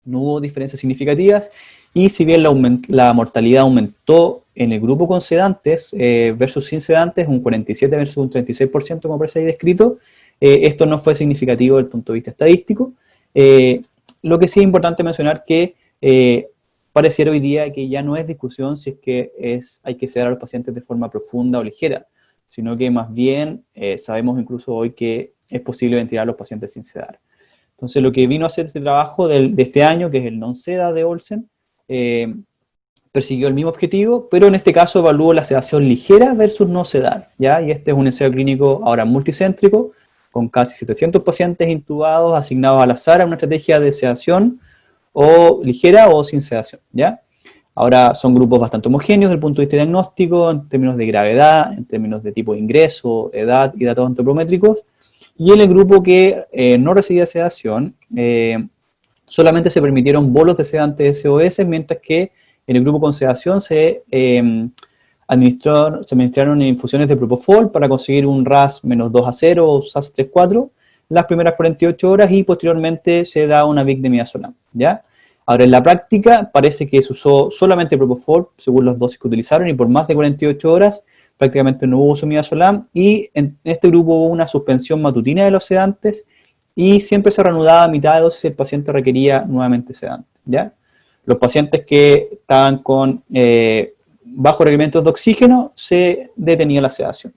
No hubo diferencias significativas, y si bien la mortalidad aumentó en el grupo con sedantes versus sin sedantes, un 47 versus un 36%, como aparece ahí descrito, esto no fue significativo desde el punto de vista estadístico. Lo que sí es importante mencionar que pareciera hoy día que ya no es discusión si es que hay que sedar a los pacientes de forma profunda o ligera, sino que más bien sabemos incluso hoy que es posible ventilar a los pacientes sin sedar. Entonces, lo que vino a hacer este trabajo de este año, que es el non-SEDA de Olsen, persiguió el mismo objetivo, pero en este caso evaluó la sedación ligera versus no sedar, ¿ya? Y este es un ensayo clínico ahora multicéntrico, con casi 700 pacientes intubados asignados al azar a una estrategia de sedación o ligera o sin sedación, ¿ya? Ahora son grupos bastante homogéneos desde el punto de vista diagnóstico, en términos de gravedad, en términos de tipo de ingreso, edad y datos antropométricos. Y en el grupo que no recibía sedación, solamente se permitieron bolos de sedante SOS, mientras que en el grupo con sedación se administraron infusiones de propofol para conseguir un RAS menos 2 a 0 o SAS 3-4 las primeras 48 horas y posteriormente se da una VIC de midazolam, ¿ya? Ahora, en la práctica parece que se usó solamente propofol, según las dosis que utilizaron, y por más de 48 horas prácticamente no hubo uso de midazolam, y en este grupo hubo una suspensión matutina de los sedantes, y siempre se reanudaba a mitad de dosis si el paciente requería nuevamente sedante, ¿ya? Los pacientes que estaban con bajos requerimientos de oxígeno, se detenía la sedación.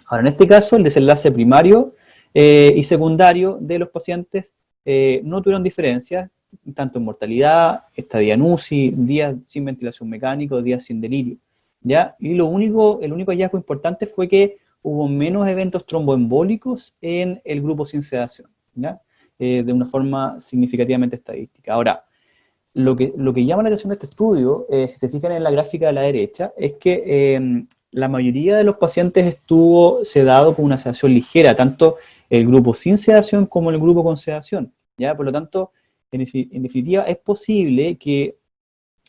Ahora, en este caso, el desenlace primario y secundario de los pacientes no tuvieron diferencias, tanto en mortalidad, estadía en UCI, días sin ventilación mecánica, días sin delirio, ¿ya? Y el único hallazgo importante fue que hubo menos eventos tromboembólicos en el grupo sin sedación, ¿ya? De una forma significativamente estadística. Ahora, lo que llama la atención de este estudio, si se fijan en la gráfica de la derecha, es que la mayoría de los pacientes estuvo sedado con una sedación ligera, tanto el grupo sin sedación como el grupo con sedación, ¿ya? Por lo tanto, en definitiva, es posible que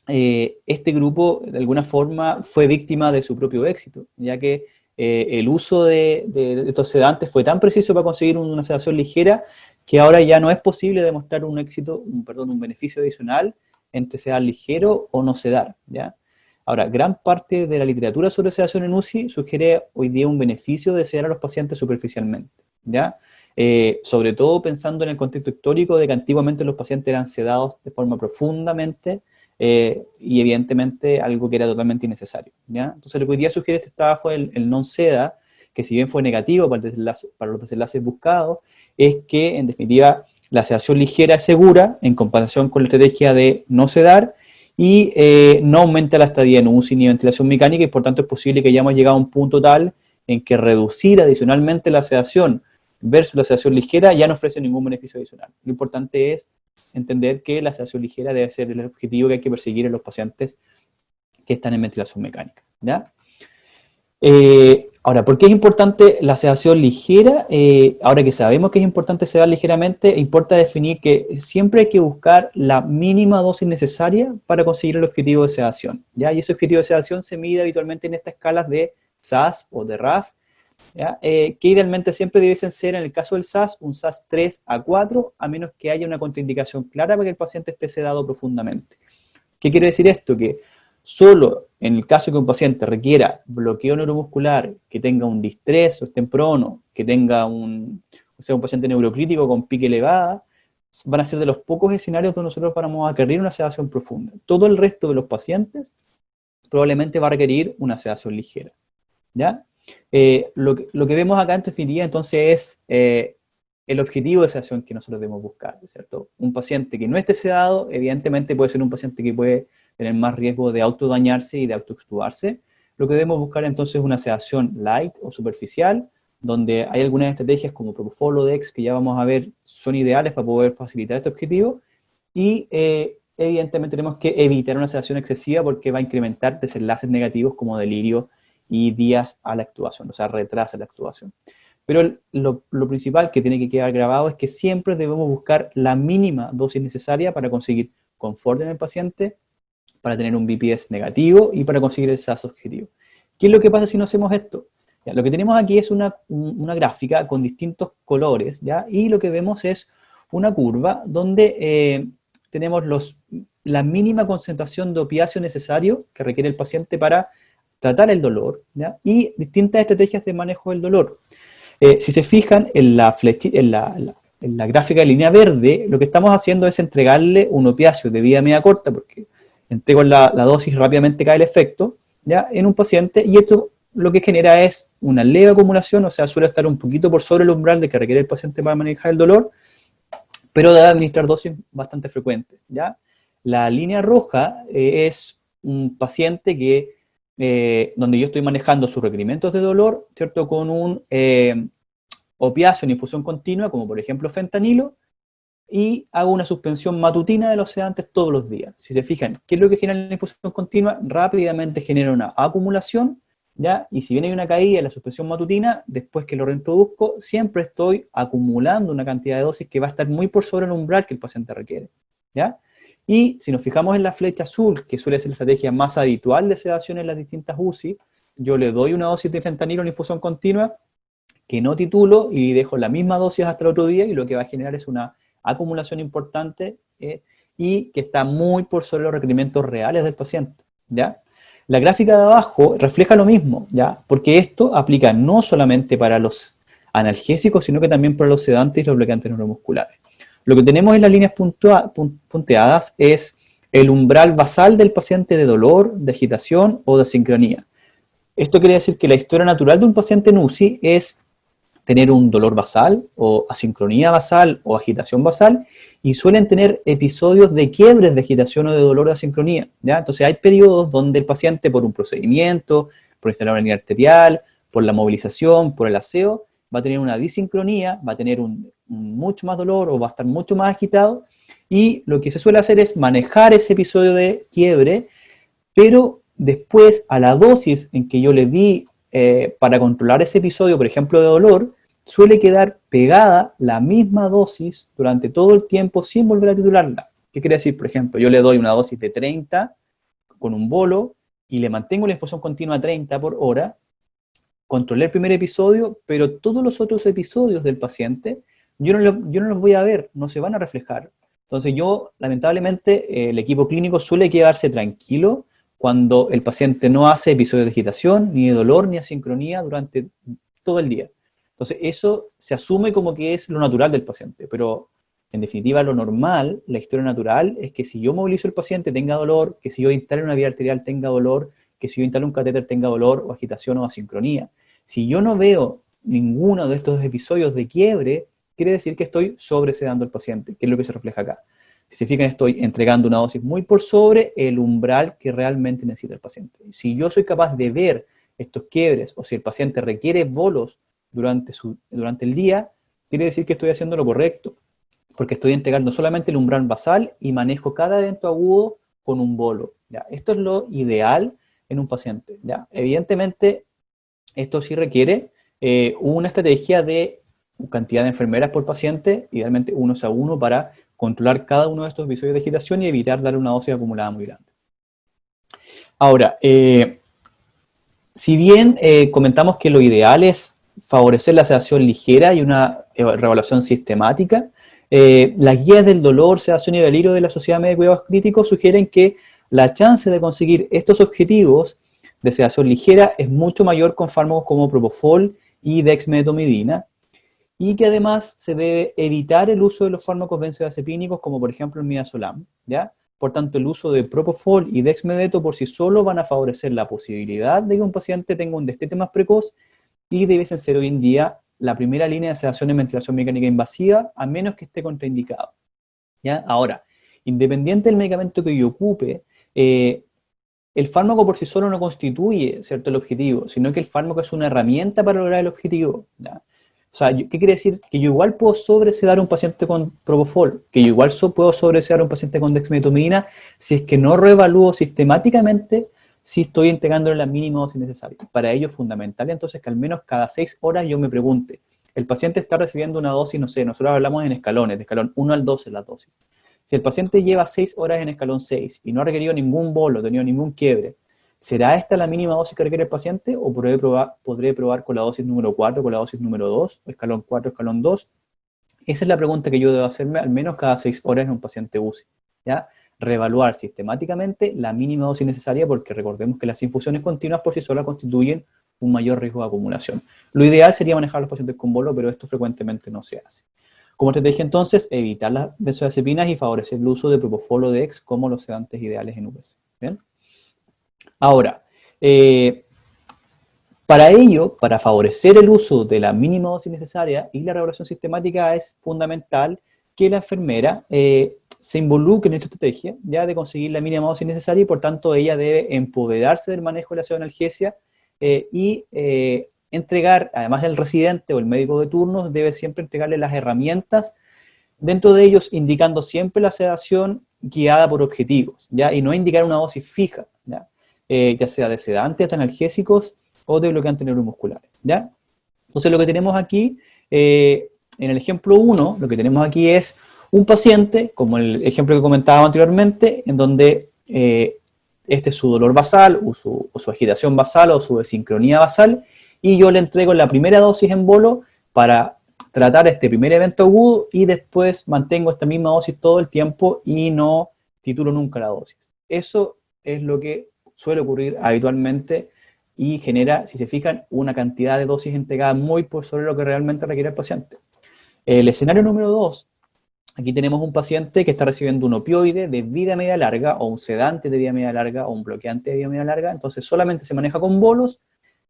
este grupo de alguna forma fue víctima de su propio éxito, ya que el uso de estos sedantes fue tan preciso para conseguir una sedación ligera que ahora ya no es posible demostrar un beneficio adicional entre sedar ligero o no sedar, ¿ya? Ahora, gran parte de la literatura sobre sedación en UCI sugiere hoy día un beneficio de sedar a los pacientes superficialmente, ¿ya? Sobre todo pensando en el contexto histórico de que antiguamente los pacientes eran sedados de forma profundamente y evidentemente algo que era totalmente innecesario, ¿ya? Entonces lo que hoy día sugiere este trabajo, el non-SEDA, que si bien fue negativo para los desenlaces buscados, es que en definitiva la sedación ligera es segura en comparación con la estrategia de no sedar y no aumenta la estadía en UCI ni ventilación mecánica, y por tanto es posible que hayamos llegado a un punto tal en que reducir adicionalmente la sedación versus la sedación ligera ya no ofrece ningún beneficio adicional. Lo importante es entender que la sedación ligera debe ser el objetivo que hay que perseguir en los pacientes que están en ventilación mecánica, ¿ya? Ahora, ¿por qué es importante la sedación ligera? Ahora que sabemos que es importante sedar ligeramente, importa definir que siempre hay que buscar la mínima dosis necesaria para conseguir el objetivo de sedación, ¿ya? Y ese objetivo de sedación se mide habitualmente en estas escalas de SAS o de RAS, ¿ya? Que idealmente siempre debiesen ser, en el caso del SAS, un SAS 3 a 4, a menos que haya una contraindicación clara para que el paciente esté sedado profundamente. ¿Qué quiere decir esto? Que solo en el caso que un paciente requiera bloqueo neuromuscular, que tenga un distrés o esté en prono, que tenga un paciente neurocrítico con pique elevada, van a ser de los pocos escenarios donde nosotros vamos a requerir una sedación profunda. Todo el resto de los pacientes probablemente va a requerir una sedación ligera, ¿ya? Lo que vemos acá en definitiva entonces es el objetivo de sedación que nosotros debemos buscar, ¿cierto? Un paciente que no esté sedado, evidentemente puede ser un paciente que puede tener más riesgo de autodañarse y de autoextubarse. Lo que debemos buscar entonces es una sedación light o superficial, donde hay algunas estrategias como Propofol o Dex que ya vamos a ver son ideales para poder facilitar este objetivo, y evidentemente tenemos que evitar una sedación excesiva porque va a incrementar desenlaces negativos como delirio y días a la actuación, o sea, retrasa la actuación. Pero lo principal que tiene que quedar grabado es que siempre debemos buscar la mínima dosis necesaria para conseguir confort en el paciente, para tener un BPS negativo y para conseguir el SAS objetivo. ¿Qué es lo que pasa si no hacemos esto? Ya, lo que tenemos aquí es una gráfica con distintos colores, ¿ya? Y lo que vemos es una curva donde tenemos la mínima concentración de opiáceo necesario que requiere el paciente para tratar el dolor, ¿ya? Y distintas estrategias de manejo del dolor. Si se fijan en la gráfica de línea verde, lo que estamos haciendo es entregarle un opiáceo de vida media corta, porque entrego la dosis, rápidamente cae el efecto, ¿ya? En un paciente, y esto lo que genera es una leve acumulación, o sea, suele estar un poquito por sobre el umbral de que requiere el paciente para manejar el dolor, pero debe administrar dosis bastante frecuentes, ¿ya? La línea roja es un paciente donde yo estoy manejando sus requerimientos de dolor, ¿cierto? Con un opiáceo en infusión continua, como por ejemplo fentanilo, y hago una suspensión matutina de los sedantes todos los días. Si se fijan, ¿qué es lo que genera la infusión continua? Rápidamente genera una acumulación, ¿ya? Y si bien hay una caída en la suspensión matutina, después que lo reintroduzco, siempre estoy acumulando una cantidad de dosis que va a estar muy por sobre el umbral que el paciente requiere, ¿ya? Y si nos fijamos en la flecha azul, que suele ser la estrategia más habitual de sedación en las distintas UCI, yo le doy una dosis de fentanilo en infusión continua, que no titulo y dejo la misma dosis hasta el otro día, y lo que va a generar es una acumulación importante y que está muy por sobre los requerimientos reales del paciente, ¿ya? La gráfica de abajo refleja lo mismo, ¿ya? Porque esto aplica no solamente para los analgésicos, sino que también para los sedantes y los bloqueantes neuromusculares. Lo que tenemos en las líneas punteadas es el umbral basal del paciente de dolor, de agitación o de asincronía. Esto quiere decir que la historia natural de un paciente en UCI es tener un dolor basal o asincronía basal o agitación basal, y suelen tener episodios de quiebres de agitación o de dolor de asincronía, ¿ya? Entonces hay periodos donde el paciente, por un procedimiento, por instalar una línea arterial, por la movilización, por el aseo, va a tener una disincronía, va a tener mucho más dolor o va a estar mucho más agitado, y lo que se suele hacer es manejar ese episodio de quiebre, pero después a la dosis en que yo le di para controlar ese episodio, por ejemplo, de dolor, suele quedar pegada la misma dosis durante todo el tiempo sin volver a titularla. ¿Qué quiere decir? Por ejemplo, yo le doy una dosis de 30 con un bolo y le mantengo la infusión continua a 30 por hora, controlé el primer episodio, pero todos los otros episodios del paciente yo no los voy a ver, no se van a reflejar. Entonces yo, lamentablemente, el equipo clínico suele quedarse tranquilo cuando el paciente no hace episodios de agitación, ni de dolor, ni asincronía durante todo el día. Entonces eso se asume como que es lo natural del paciente, pero en definitiva lo normal, la historia natural, es que si yo movilizo al paciente tenga dolor, que si yo instalo una vía arterial tenga dolor, que si yo instalo un catéter tenga dolor o agitación o asincronía. Si yo no veo ninguno de estos episodios de quiebre, quiere decir que estoy sobresedando al paciente, que es lo que se refleja acá. Si se fijan, estoy entregando una dosis muy por sobre el umbral que realmente necesita el paciente. Si yo soy capaz de ver estos quiebres, o si el paciente requiere bolos durante el día, quiere decir que estoy haciendo lo correcto, porque estoy entregando solamente el umbral basal y manejo cada evento agudo con un bolo, ¿ya? Esto es lo ideal en un paciente, ¿ya? Evidentemente, Esto sí requiere una estrategia de cantidad de enfermeras por paciente, idealmente 1 a 1, para controlar cada uno de estos episodios de agitación y evitar dar una dosis acumulada muy grande. Ahora, si bien comentamos que lo ideal es favorecer la sedación ligera y una reevaluación sistemática, las guías del dolor, sedación y delirio de la Sociedad Médica de Cuidados Críticos sugieren que la chance de conseguir estos objetivos de sedación ligera es mucho mayor con fármacos como propofol y dexmedetomidina, y que además se debe evitar el uso de los fármacos benzodiazepínicos como por ejemplo el midazolam, ¿ya? Por tanto, el uso de propofol y dexmedeto por sí solo van a favorecer la posibilidad de que un paciente tenga un destete más precoz y debiesen ser hoy en día la primera línea de sedación en ventilación mecánica invasiva, a menos que esté contraindicado, ¿ya? Ahora, independiente del medicamento que yo ocupe, el fármaco por sí solo no constituye, ¿cierto?, el objetivo, sino que el fármaco es una herramienta para lograr el objetivo, ¿ya? O sea, ¿qué quiere decir? Que yo igual puedo sobresedar a un paciente con propofol, que yo igual puedo sobresedar a un paciente con dexmedetomidina si es que no reevalúo sistemáticamente si estoy integrando la mínima dosis necesaria. Para ello es fundamental entonces que al menos cada 6 horas yo me pregunte, el paciente está recibiendo una dosis, no sé, nosotros hablamos en escalones, de escalón 1 al 12 la dosis. Si el paciente lleva 6 horas en escalón 6 y no ha requerido ningún bolo, no ha tenido ningún quiebre, ¿será esta la mínima dosis que requiere el paciente o podré probar con la dosis número 4, con la dosis número 2, escalón 4, escalón 2? Esa es la pregunta que yo debo hacerme al menos cada 6 horas en un paciente UCI, ¿ya? Reevaluar sistemáticamente la mínima dosis necesaria porque recordemos que las infusiones continuas por sí solas constituyen un mayor riesgo de acumulación. Lo ideal sería manejar a los pacientes con bolo, pero esto frecuentemente no se hace. Como estrategia entonces, evitar las benzodiazepinas y favorecer el uso de propofol o dex como los sedantes ideales en UVS. ¿Bien? Ahora, para ello, para favorecer el uso de la mínima dosis necesaria y la regulación sistemática, es fundamental que la enfermera se involucre en esta estrategia, ya de conseguir la mínima dosis necesaria, y por tanto ella debe empoderarse del manejo de la pseudoanalgesia y entregar, además del residente o el médico de turno, debe siempre entregarle las herramientas, dentro de ellos indicando siempre la sedación guiada por objetivos, ¿ya? Y no indicar una dosis fija, ¿ya? Ya sea de sedantes, de analgésicos o de bloqueantes neuromusculares, ¿ya? Entonces lo que tenemos aquí, en el ejemplo 1, lo que tenemos aquí es un paciente, como el ejemplo que comentábamos anteriormente, en donde este es su dolor basal, o su agitación basal, o su desincronía basal, y yo le entrego la primera dosis en bolo para tratar este primer evento agudo, y después mantengo esta misma dosis todo el tiempo y no titulo nunca la dosis. Eso es lo que suele ocurrir habitualmente y genera, si se fijan, una cantidad de dosis entregadas muy por sobre lo que realmente requiere el paciente. El escenario número 2, aquí tenemos un paciente que está recibiendo un opioide de vida media larga, o un sedante de vida media larga, o un bloqueante de vida media larga, entonces solamente se maneja con bolos,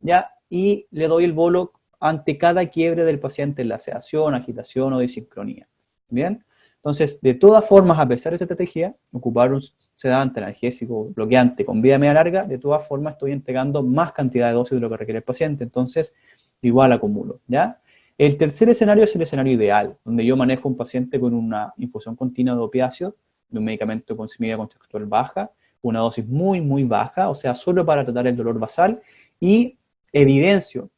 ¿ya? Y le doy el bolo ante cada quiebre del paciente en la sedación, agitación o disincronía. ¿Bien? Entonces, de todas formas, a pesar de esta estrategia, ocupar un sedante, analgésico, bloqueante con vida media larga, de todas formas estoy entregando más cantidad de dosis de lo que requiere el paciente, entonces igual acumulo, ¿ya? El tercer escenario es el escenario ideal, donde yo manejo un paciente con una infusión continua de opiáceos, de un medicamento con semilla contextual baja, una dosis muy, muy baja, o sea, solo para tratar el dolor basal, y evidencio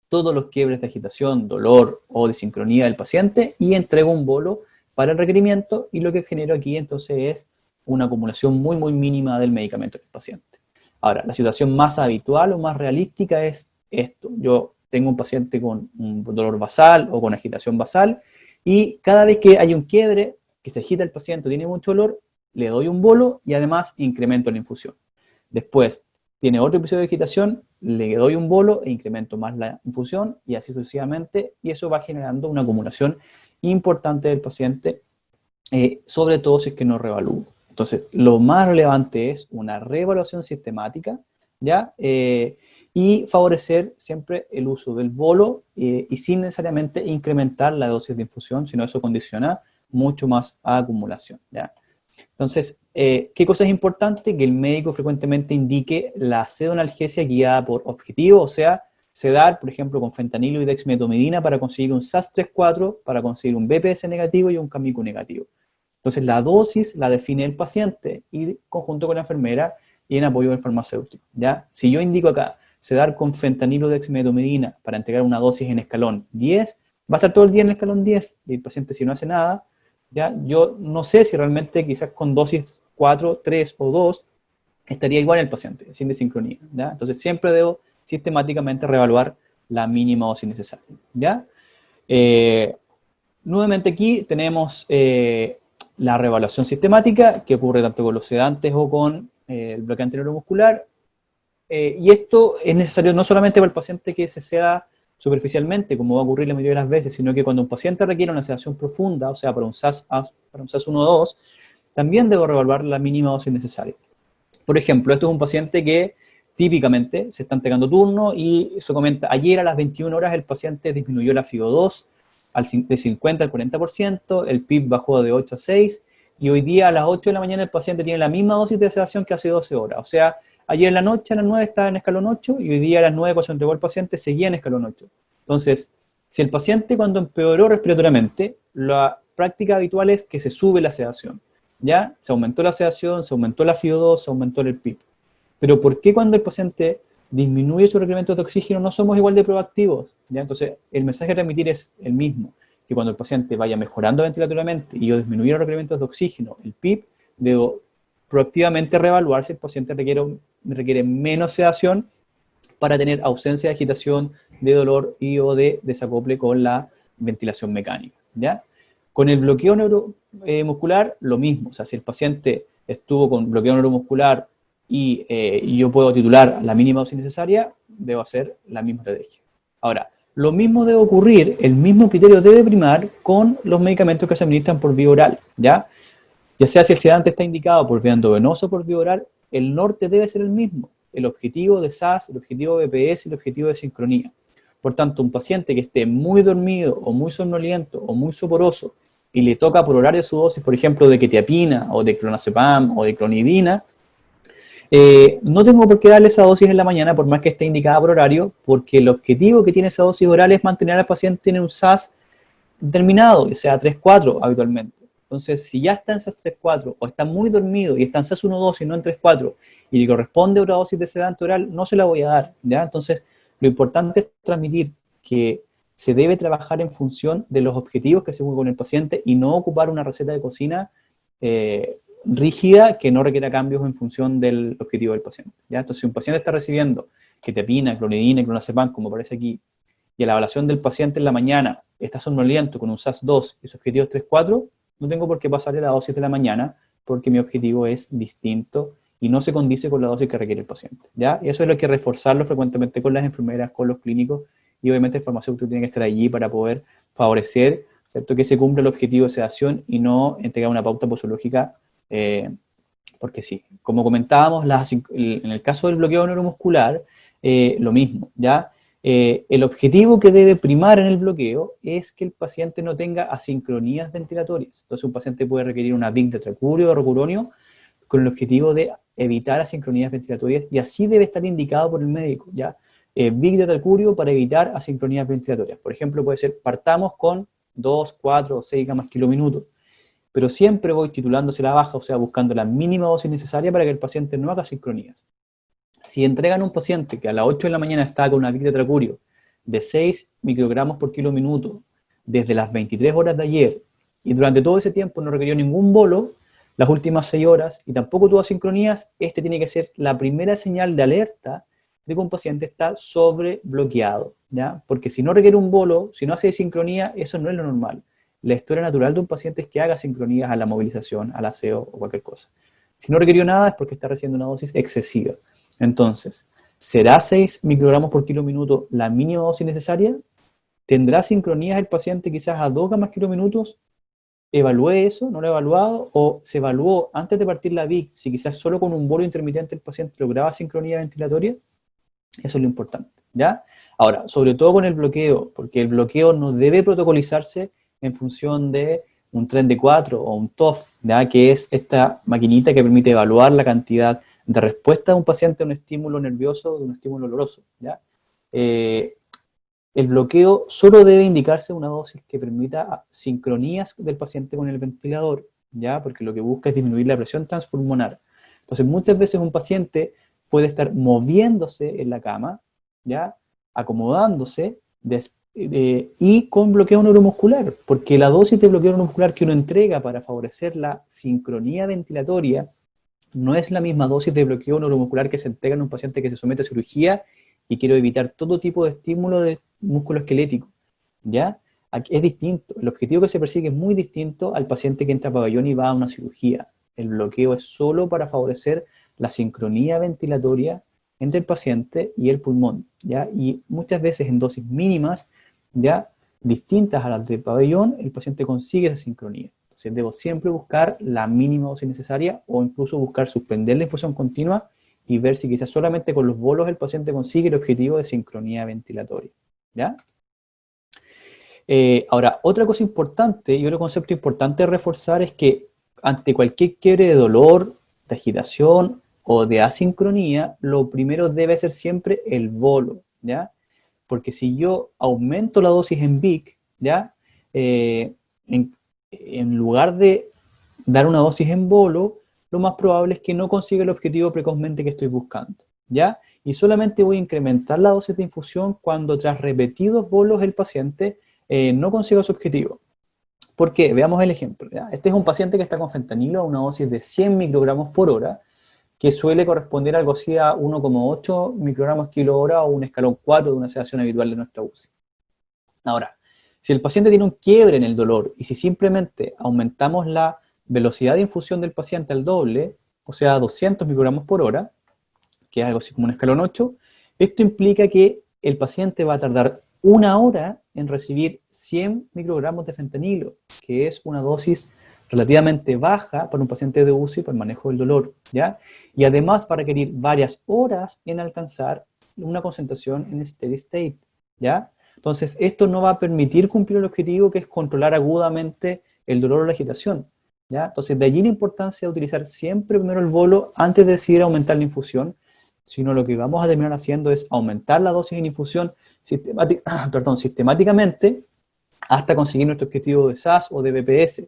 todos los quiebres de agitación, dolor o desincronía del paciente y entrego un bolo para el requerimiento, y lo que genero aquí entonces es una acumulación muy, muy mínima del medicamento del paciente. Ahora, la situación más habitual o más realística es esto. Yo tengo un paciente con un dolor basal o con agitación basal, y cada vez que hay un quiebre, que se agita el paciente, tiene mucho dolor, le doy un bolo y además incremento la infusión. Después, tiene otro episodio de agitación, le doy un bolo e incremento más la infusión, y así sucesivamente, y eso va generando una acumulación importante del paciente, sobre todo si es que no reevalúo. Entonces, lo más relevante es una reevaluación sistemática, ¿ya? Y favorecer siempre el uso del bolo, y sin necesariamente incrementar la dosis de infusión, sino eso condiciona mucho más a acumulación, ¿ya? Entonces, ¿qué cosa es importante? Que el médico frecuentemente indique la pseudoanalgesia guiada por objetivo, o sea, sedar, por ejemplo, con fentanilo y dexmedetomidina para conseguir un SAS34, para conseguir un BPS negativo y un CAMICU negativo. Entonces, la dosis la define el paciente y conjunto con la enfermera y en apoyo del farmacéutico, ¿ya? Si yo indico acá sedar con fentanilo dexmedetomidina para entregar una dosis en escalón 10, va a estar todo el día en el escalón 10, y el paciente si no hace nada, ¿ya? Yo no sé si realmente quizás con dosis 4, 3 o 2 estaría igual el paciente, sin desincronía, ¿ya? Entonces siempre debo sistemáticamente reevaluar la mínima dosis necesaria, ¿ya? Nuevamente aquí tenemos la reevaluación sistemática, que ocurre tanto con los sedantes o con el bloqueante neuromuscular, y esto es necesario no solamente para el paciente que se seda superficialmente, como va a ocurrir la mayoría de las veces, sino que cuando un paciente requiere una sedación profunda, o sea, para un SAS 1 o 2, también debo reevaluar la mínima dosis necesaria. Por ejemplo, esto es un paciente que típicamente se está entregando turno y se comenta, ayer a las 21 horas el paciente disminuyó la FIO2 de 50 al 40%, el PIB bajó de 8 a 6, y hoy día a las 8 de la mañana el paciente tiene la misma dosis de sedación que hace 12 horas. O sea, ayer en la noche a las 9 estaba en escalón 8 y hoy día a las 9 cuando se entregó el paciente seguía en escalón 8. Entonces, si el paciente cuando empeoró respiratoriamente, la práctica habitual es que se sube la sedación. ¿Ya? Se aumentó la sedación, se aumentó la FIO2, se aumentó el PIB. Pero ¿por qué cuando el paciente disminuye sus requerimientos de oxígeno no somos igual de proactivos? ¿Ya? Entonces, el mensaje a transmitir es el mismo, que cuando el paciente vaya mejorando ventilatoriamente y yo disminuir los requerimientos de oxígeno, el PIB, debo proactivamente reevaluar si el paciente requiere menos sedación para tener ausencia de agitación, de dolor y o de desacople con la ventilación mecánica, ¿ya? Con el bloqueo neuromuscular, lo mismo. O sea, si el paciente estuvo con bloqueo neuromuscular y yo puedo titular la mínima dosis necesaria, debo hacer la misma estrategia. Ahora, lo mismo debe ocurrir, el mismo criterio debe primar con los medicamentos que se administran por vía oral, ¿ya? Ya sea si el sedante está indicado por vía endovenosa o por vía oral, el norte debe ser el mismo. El objetivo de SAS, el objetivo de BPS y el objetivo de sincronía. Por tanto, un paciente que esté muy dormido o muy somnoliento o muy soporoso y le toca por horario su dosis, por ejemplo, de quetiapina o de clonazepam o de clonidina, no tengo por qué darle esa dosis en la mañana por más que esté indicada por horario, porque el objetivo que tiene esa dosis oral es mantener al paciente en un SAS determinado, que sea 3-4 habitualmente. Entonces, si ya está en SAS 3-4 o está muy dormido y está en SAS 1-2 y no en 3-4 y le corresponde una dosis de sedante oral, no se la voy a dar, ¿ya? Entonces, lo importante es transmitir que se debe trabajar en función de los objetivos que se buscan con el paciente y no ocupar una receta de cocina rígida que no requiera cambios en función del objetivo del paciente, ¿ya? Entonces, si un paciente está recibiendo quetiapina, clonidina y clonazepam, como aparece aquí, y a la evaluación del paciente en la mañana está somnoliento con un SAS-2 y su objetivo es 3-4, no tengo por qué pasarle la dosis de la mañana porque mi objetivo es distinto y no se condice con la dosis que requiere el paciente, ¿ya? Y eso es lo que hay que reforzarlo frecuentemente con las enfermeras, con los clínicos, y obviamente el farmacéutico tiene que estar allí para poder favorecer, ¿cierto?, que se cumpla el objetivo de sedación y no entregar una pauta posológica, porque sí. Como comentábamos, en el caso del bloqueo neuromuscular, lo mismo, ¿ya? El objetivo que debe primar en el bloqueo es que el paciente no tenga asincronías ventilatorias. Entonces un paciente puede requerir una VIC de tracurio o rocuronio con el objetivo de evitar asincronías ventilatorias y así debe estar indicado por el médico, ¿ya? VIC de tracurio para evitar asincronías ventilatorias. Por ejemplo, puede ser, partamos con 2, 4 o 6 gamas kilómetros, pero siempre voy titulándose la baja, o sea, buscando la mínima dosis necesaria para que el paciente no haga asincronías. Si entregan a un paciente que a las 8 de la mañana está con una VIC de tracurio de 6 microgramos por kilo minuto desde las 23 horas de ayer y durante todo ese tiempo no requirió ningún bolo, las últimas 6 horas, y tampoco tuvo sincronías, este tiene que ser la primera señal de alerta de que un paciente está sobrebloqueado, ¿ya? Porque si no requiere un bolo, si no hace sincronía, eso no es lo normal. La historia natural de un paciente es que haga sincronías a la movilización, al aseo o cualquier cosa. Si no requirió nada es porque está recibiendo una dosis excesiva. Entonces, ¿será 6 microgramos por kilo minuto la mínima dosis necesaria? ¿Tendrá sincronías el paciente quizás a 2 gamas kilo minutos? ¿Evalué eso? ¿No lo he evaluado? ¿O se evaluó antes de partir la VIC si quizás solo con un bolo intermitente el paciente lograba sincronía ventilatoria? Eso es lo importante, ¿ya? Ahora, sobre todo con el bloqueo, porque el bloqueo no debe protocolizarse en función de un tren de 4 o un TOF, ¿ya? Que es esta maquinita que permite evaluar la cantidad de respuesta de un paciente a un estímulo nervioso, de un estímulo oloroso, ¿ya? El bloqueo solo debe indicarse una dosis que permita sincronías del paciente con el ventilador, ¿ya? Porque lo que busca es disminuir la presión transpulmonar. Entonces, muchas veces un paciente puede estar moviéndose en la cama ¿ya? Acomodándose y con bloqueo neuromuscular, porque la dosis de bloqueo neuromuscular que uno entrega para favorecer la sincronía ventilatoria no es la misma dosis de bloqueo neuromuscular que se entrega en un paciente que se somete a cirugía y quiero evitar todo tipo de estímulo de músculo esquelético, ¿ya? Aquí es distinto, el objetivo que se persigue es muy distinto al paciente que entra a pabellón y va a una cirugía. El bloqueo es solo para favorecer la sincronía ventilatoria entre el paciente y el pulmón, ¿ya? Y muchas veces en dosis mínimas, ¿ya? Distintas a las de pabellón, el paciente consigue esa sincronía. Entonces debo siempre buscar la mínima dosis necesaria o incluso buscar suspender la infusión continua y ver si quizás solamente con los bolos el paciente consigue el objetivo de sincronía ventilatoria, ¿ya? Ahora, otra cosa importante y otro concepto importante a reforzar es que ante cualquier quiebre de dolor, de agitación o de asincronía, lo primero debe ser siempre el bolo, ¿ya? Porque si yo aumento la dosis en VIC, ¿ya? En lugar de dar una dosis en bolo, lo más probable es que no consiga el objetivo precozmente que estoy buscando, ¿ya? Y solamente voy a incrementar la dosis de infusión cuando tras repetidos bolos el paciente no consiga su objetivo. ¿Por qué? Veamos el ejemplo, ¿ya? Este es un paciente que está con fentanilo a una dosis de 100 microgramos por hora, que suele corresponder a algo así a 1,8 microgramos kilo hora o un escalón 4 de una sedación habitual de nuestra UCI. Ahora, si el paciente tiene un quiebre en el dolor y si simplemente aumentamos la velocidad de infusión del paciente al doble, o sea, a 200 microgramos por hora, que es algo así como un escalón 8, esto implica que el paciente va a tardar 1 hora en recibir 100 microgramos de fentanilo, que es una dosis relativamente baja para un paciente de UCI para el manejo del dolor, ¿ya? Y además va a requerir varias horas en alcanzar una concentración en steady state, ¿ya? Entonces, esto no va a permitir cumplir el objetivo que es controlar agudamente el dolor o la agitación, ¿ya? Entonces, de allí la importancia de utilizar siempre primero el bolo antes de decidir aumentar la infusión, sino lo que vamos a terminar haciendo es aumentar la dosis en infusión sistemáticamente hasta conseguir nuestro objetivo de SAS o de BPS,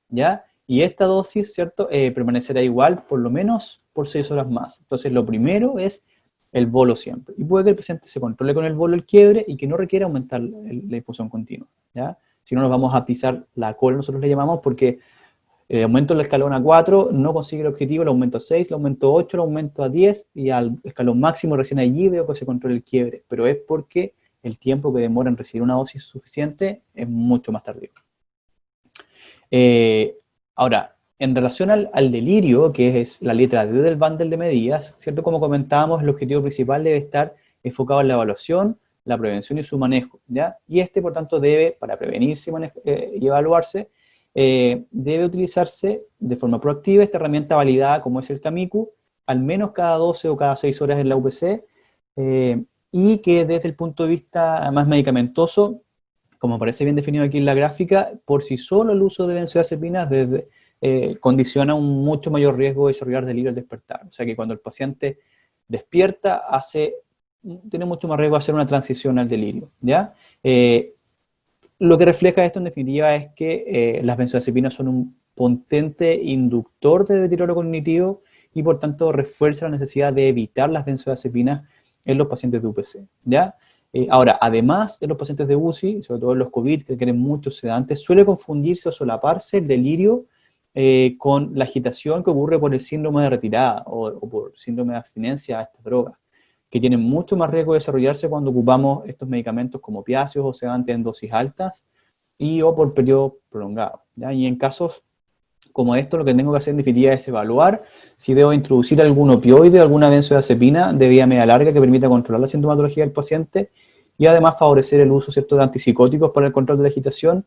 ¿ya? Y esta dosis, ¿cierto?, permanecerá igual por lo menos por 6 horas más. Entonces, lo primero es el bolo siempre. Y puede que el paciente se controle con el bolo el quiebre y que no requiera aumentar la infusión continua, ¿ya? Si no, nos vamos a pisar la cola, nosotros le llamamos, porque el aumento del escalón a 4 no consigue el objetivo, el aumento a 6, el aumento a 8, el aumento a 10, y al escalón máximo recién allí veo que se controla el quiebre, pero es porque el tiempo que demora en recibir una dosis suficiente es mucho más tardío. Ahora, en relación al delirio, que es la letra D del bundle de medidas, ¿cierto? Como comentábamos, el objetivo principal debe estar enfocado en la evaluación, la prevención y su manejo, ¿ya? Y este, por tanto, debe, para prevenirse y evaluarse, debe utilizarse de forma proactiva esta herramienta validada como es el CAMICU, al menos cada 12 o cada 6 horas en la UPC, y que desde el punto de vista más medicamentoso, como aparece bien definido aquí en la gráfica, por sí solo el uso de benzodiazepinas condiciona un mucho mayor riesgo de desarrollar delirio al despertar. O sea que cuando el paciente despierta, tiene mucho más riesgo de hacer una transición al delirio, ¿ya? Lo que refleja esto en definitiva es que las benzodiazepinas son un potente inductor de deterioro cognitivo y por tanto refuerza la necesidad de evitar las benzodiazepinas en los pacientes de UPC, ¿ya? Ahora, además de los pacientes de UCI, sobre todo en los COVID, que requieren muchos sedantes, suele confundirse o solaparse el delirio con la agitación que ocurre por el síndrome de retirada o por síndrome de abstinencia a estas drogas, que tienen mucho más riesgo de desarrollarse cuando ocupamos estos medicamentos como opiáceos o sedantes en dosis altas o por periodos prolongados, ¿ya? Y en casos como esto, lo que tengo que hacer en definitiva es evaluar si debo introducir algún opioide o alguna benzodiazepina de vía media larga que permita controlar la sintomatología del paciente y además favorecer el uso, ¿cierto?, de antipsicóticos para el control de la agitación,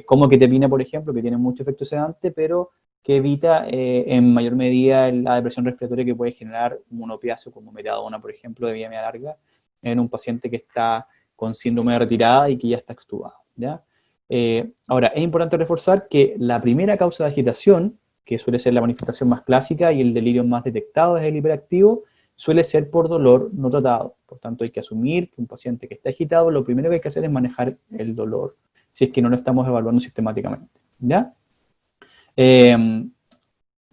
como ketepina, por ejemplo, que tiene mucho efecto sedante, pero que evita en mayor medida la depresión respiratoria que puede generar un opiáceo como metadona, por ejemplo, de vía media larga, en un paciente que está con síndrome de retirada y que ya está extubado, ¿ya? Ahora, es importante reforzar que la primera causa de agitación, que suele ser la manifestación más clásica y el delirio más detectado es el hiperactivo, suele ser por dolor no tratado. Por tanto, hay que asumir que un paciente que está agitado, lo primero que hay que hacer es manejar el dolor, si es que no lo estamos evaluando sistemáticamente, ¿ya?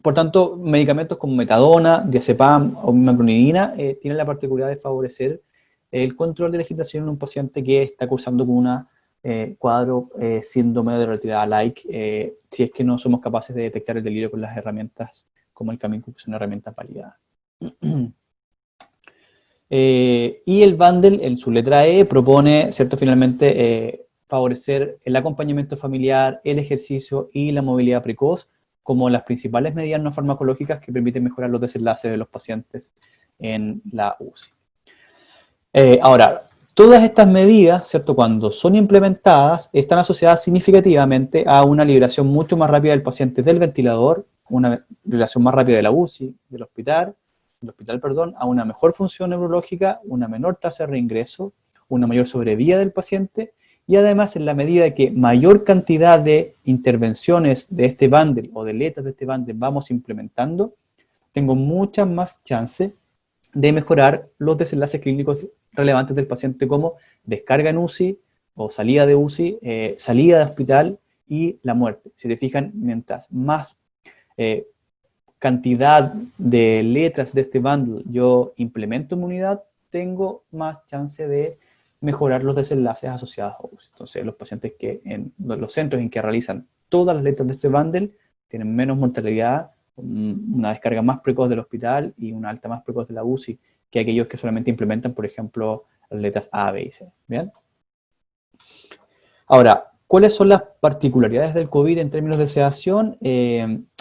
Por tanto, medicamentos como metadona, diazepam o micronidina tienen la particularidad de favorecer el control de la agitación en un paciente que está cursando con una cuadro síndrome de retirada like, si es que no somos capaces de detectar el delirio con las herramientas como el Camicus, que son herramientas validadas. Y el bundle, en su letra E, propone, ¿cierto?, finalmente favorecer el acompañamiento familiar, el ejercicio y la movilidad precoz como las principales medidas no farmacológicas que permiten mejorar los desenlaces de los pacientes en la UCI. Ahora, todas estas medidas, ¿cierto?, cuando son implementadas, están asociadas significativamente a una liberación mucho más rápida del paciente del ventilador, una liberación más rápida de la UCI, del hospital, a una mejor función neurológica, una menor tasa de reingreso, una mayor sobrevida del paciente, y además en la medida que mayor cantidad de intervenciones de este bundle o de letras de este bundle vamos implementando, tengo muchas más chances de mejorar los desenlaces clínicos relevantes del paciente como descarga en UCI o salida de UCI, salida de hospital y la muerte. Si te fijan, mientras más cantidad de letras de este bundle yo implemento en mi unidad, tengo más chance de mejorar los desenlaces asociados a UCI. Entonces, los pacientes que en los centros en que realizan todas las letras de este bundle tienen menos mortalidad, una descarga más precoz del hospital y una alta más precoz de la UCI que aquellos que solamente implementan, por ejemplo, las letras A, B y C. ¿Bien? Ahora, ¿cuáles son las particularidades del COVID en términos de sedación?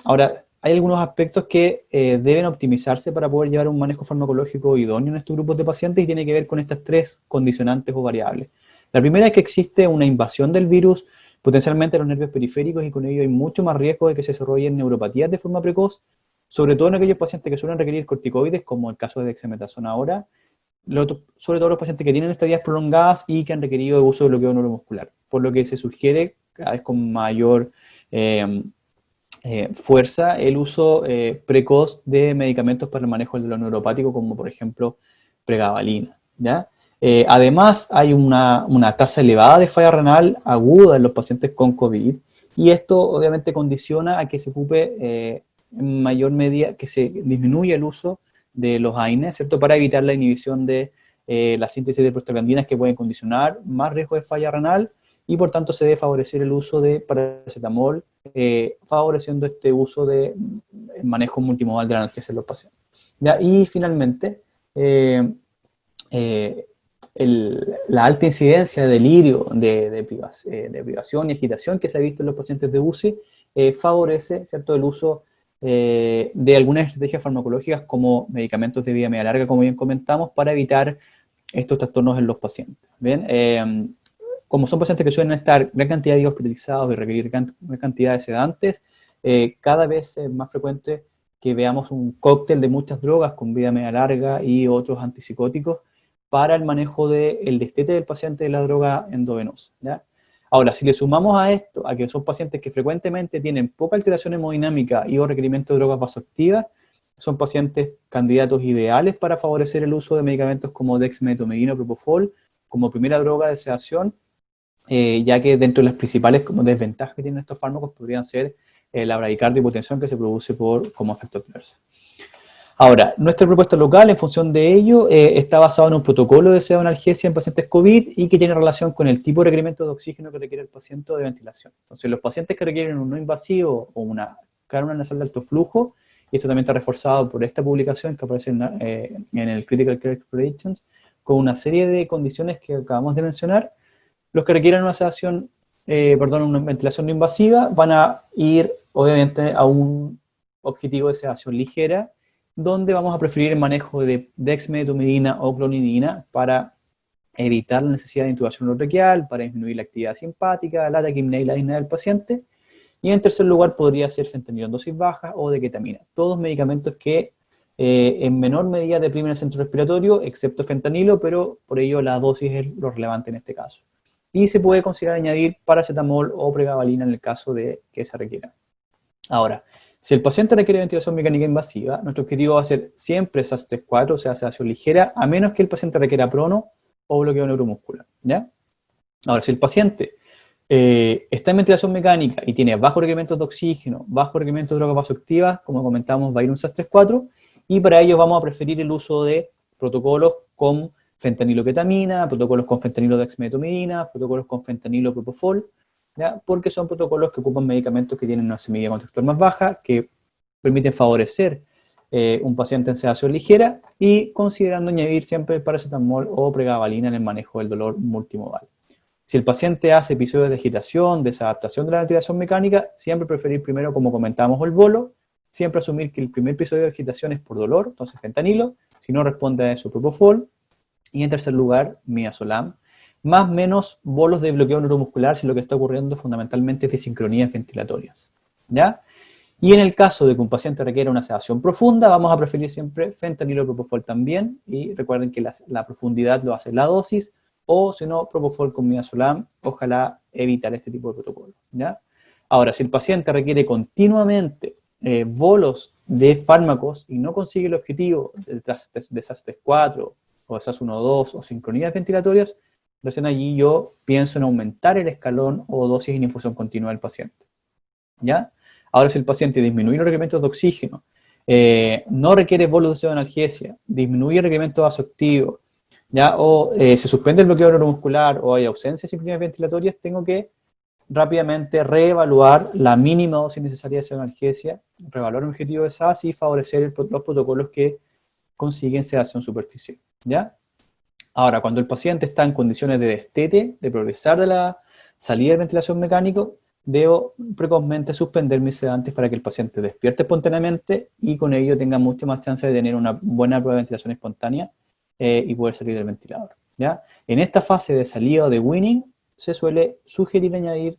Ahora, hay algunos aspectos que deben optimizarse para poder llevar un manejo farmacológico idóneo en estos grupos de pacientes y tiene que ver con estas tres condicionantes o variables. La primera es que existe una invasión del virus potencialmente a los nervios periféricos y con ello hay mucho más riesgo de que se desarrollen neuropatías de forma precoz, sobre todo en aquellos pacientes que suelen requerir corticoides, como el caso de dexametasona ahora, sobre todo los pacientes que tienen estadías prolongadas y que han requerido el uso de bloqueo neuromuscular, por lo que se sugiere cada vez con mayor fuerza el uso precoz de medicamentos para el manejo del dolor neuropático, como por ejemplo pregabalina, ¿ya? Además, hay una tasa elevada de falla renal aguda en los pacientes con COVID, y esto obviamente condiciona a que se ocupe en mayor medida, que se disminuya el uso de los AINES, ¿cierto?, para evitar la inhibición de la síntesis de prostaglandinas que pueden condicionar más riesgo de falla renal, y por tanto se debe favorecer el uso de paracetamol, favoreciendo este uso de manejo multimodal de la analgesia en los pacientes. ¿Ya? Y finalmente, la alta incidencia de delirio, de privación y agitación que se ha visto en los pacientes de UCI favorece, ¿cierto?, el uso de algunas estrategias farmacológicas como medicamentos de vida media larga, como bien comentamos, para evitar estos trastornos en los pacientes. ¿Bien? Como son pacientes que suelen estar gran cantidad de días hospitalizados y requerir gran cantidad de sedantes, cada vez es más frecuente que veamos un cóctel de muchas drogas con vida media larga y otros antipsicóticos para el manejo del destete del paciente de la droga endovenosa, ¿ya? Ahora, si le sumamos a esto, a que son pacientes que frecuentemente tienen poca alteración hemodinámica y o requerimiento de drogas vasoactivas, son pacientes candidatos ideales para favorecer el uso de medicamentos como dexmedetomidina o propofol como primera droga de sedación, ya que dentro de las principales desventajas que tienen estos fármacos podrían ser la bradicardia y hipotensión que se produce como efecto adverso. Ahora, nuestra propuesta local, en función de ello, está basada en un protocolo de sedanalgesia en pacientes COVID y que tiene relación con el tipo de requerimiento de oxígeno que requiere el paciente o de ventilación. Entonces, los pacientes que requieren un no invasivo o una cánula nasal de alto flujo, y esto también está reforzado por esta publicación que aparece en el Critical Care Explorations, con una serie de condiciones que acabamos de mencionar, los que requieren una sedación, una ventilación no invasiva, van a ir, obviamente, a un objetivo de sedación ligera, donde vamos a preferir el manejo de dexmedetomidina o clonidina para evitar la necesidad de intubación urotraqueal, para disminuir la actividad simpática, la taquipnea y la disnea del paciente. Y en tercer lugar podría ser fentanilo en dosis bajas o de ketamina. Todos medicamentos que en menor medida deprimen el centro respiratorio, excepto fentanilo, pero por ello la dosis es lo relevante en este caso. Y se puede considerar añadir paracetamol o pregabalina en el caso de que se requiera. Ahora, si el paciente requiere ventilación mecánica invasiva, nuestro objetivo va a ser siempre SAS-3-4, o sea, sedación ligera, a menos que el paciente requiera prono o bloqueo neuromuscular, ¿ya? Ahora, si el paciente está en ventilación mecánica y tiene bajo requerimiento de oxígeno, bajo requerimiento de drogas vasoactivas, como comentamos, va a ir un SAS-3-4, y para ello vamos a preferir el uso de protocolos con fentaniloketamina, protocolos con fentanilo dexmedetomidina, protocolos con fentanilo propofol, ¿ya? Porque son protocolos que ocupan medicamentos que tienen una semilla contextual más baja, que permiten favorecer un paciente en sedación ligera y considerando añadir siempre el paracetamol o pregabalina en el manejo del dolor multimodal. Si el paciente hace episodios de agitación, desadaptación de la ventilación mecánica, siempre preferir primero, como comentábamos, el bolo, siempre asumir que el primer episodio de agitación es por dolor, entonces fentanilo, si no responde a eso, propofol, y en tercer lugar, midazolam, más o menos bolos de bloqueo neuromuscular si lo que está ocurriendo fundamentalmente es desincronías ventilatorias, ¿ya? Y en el caso de que un paciente requiera una sedación profunda, vamos a preferir siempre fentanilo propofol también, y recuerden que la profundidad lo hace la dosis, o si no, propofol con midazolam, ojalá evitar este tipo de protocolo, ¿ya? Ahora, si el paciente requiere continuamente bolos de fármacos y no consigue el objetivo de SAS-3-4 o de SAS-1-2 o sincronías ventilatorias, recién allí yo pienso en aumentar el escalón o dosis en infusión continua del paciente, ¿ya? Ahora, si el paciente disminuye los requerimientos de oxígeno, no requiere bolos de analgesia, disminuye el requerimiento vasoactivo, ¿ya? O se suspende el bloqueo neuromuscular o hay ausencia de sincronías ventilatorias, tengo que rápidamente reevaluar la mínima dosis necesaria de analgesia, reevaluar el objetivo de SAS y favorecer los protocolos que consiguen sedación superficial, ¿ya? Ahora, cuando el paciente está en condiciones de destete, de progresar de la salida de ventilación mecánico, debo precozmente suspender mis sedantes para que el paciente despierte espontáneamente y con ello tenga mucha más chance de tener una buena prueba de ventilación espontánea y poder salir del ventilador, ¿ya? En esta fase de salida o de weaning se suele sugerir añadir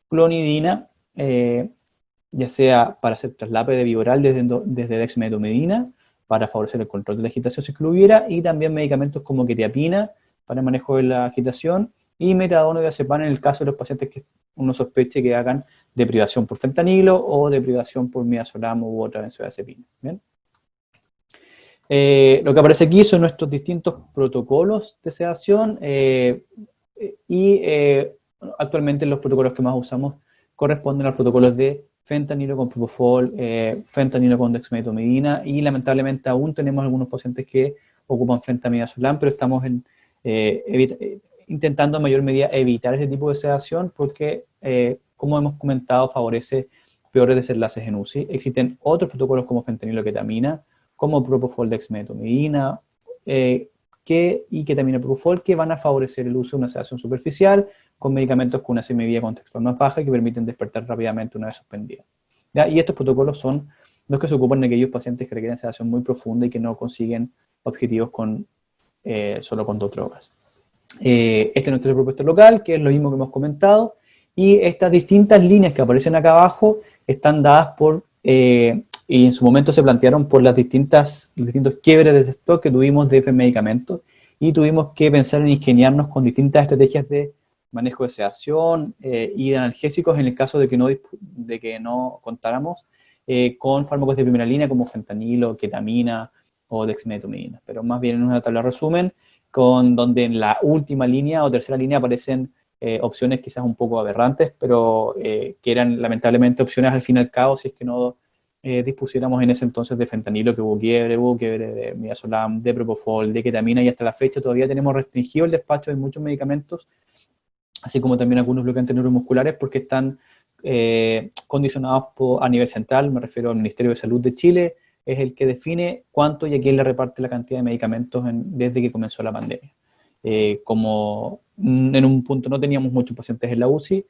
clonidina, ya sea para hacer traslape de bioral desde dexmedetomidina, para favorecer el control de la agitación si es que lo hubiera, y también medicamentos como quetiapina para el manejo de la agitación, y metadona y diazepam en el caso de los pacientes que uno sospeche que hagan deprivación por fentanilo o deprivación por midazolam u otra benzodiazepina. ¿Bien? Lo que aparece aquí son nuestros distintos protocolos de sedación actualmente los protocolos que más usamos corresponden a los protocolos de fentanilo con propofol, fentanilo con dexmedetomidina y lamentablemente aún tenemos algunos pacientes que ocupan fentamidazolam, pero estamos intentando en mayor medida evitar ese tipo de sedación porque, como hemos comentado, favorece peores desenlaces en UCI. Existen otros protocolos como fentaniloketamina, como propofol dexmedetomidina, y ketamina propofol, que van a favorecer el uso de una sedación superficial con medicamentos con una semivía contextual más baja que permiten despertar rápidamente una vez suspendida. ¿Ya? Y estos protocolos son los que se ocupan en aquellos pacientes que requieren sedación muy profunda y que no consiguen objetivos solo con dos drogas. Este es nuestra propuesta local, que es lo mismo que hemos comentado, y estas distintas líneas que aparecen acá abajo están dadas por, y en su momento se plantearon por los distintos quiebres de stock que tuvimos de medicamentos, y tuvimos que pensar en ingeniarnos con distintas estrategias de manejo de sedación y de analgésicos en el caso de que no contáramos con fármacos de primera línea como fentanilo, ketamina o dexmedetomidina, pero más bien en una tabla de resumen donde en la última línea o tercera línea aparecen opciones quizás un poco aberrantes, pero que eran lamentablemente opciones al fin y al cabo si es que no dispusiéramos en ese entonces de fentanilo, que hubo quiebre de midazolam, de propofol, de ketamina, y hasta la fecha todavía tenemos restringido el despacho de muchos medicamentos, así como también algunos bloqueantes neuromusculares, porque están condicionados a nivel central, me refiero al Ministerio de Salud de Chile, es el que define cuánto y a quién le reparte la cantidad de medicamentos desde que comenzó la pandemia. Como en un punto no teníamos muchos pacientes en la UCI,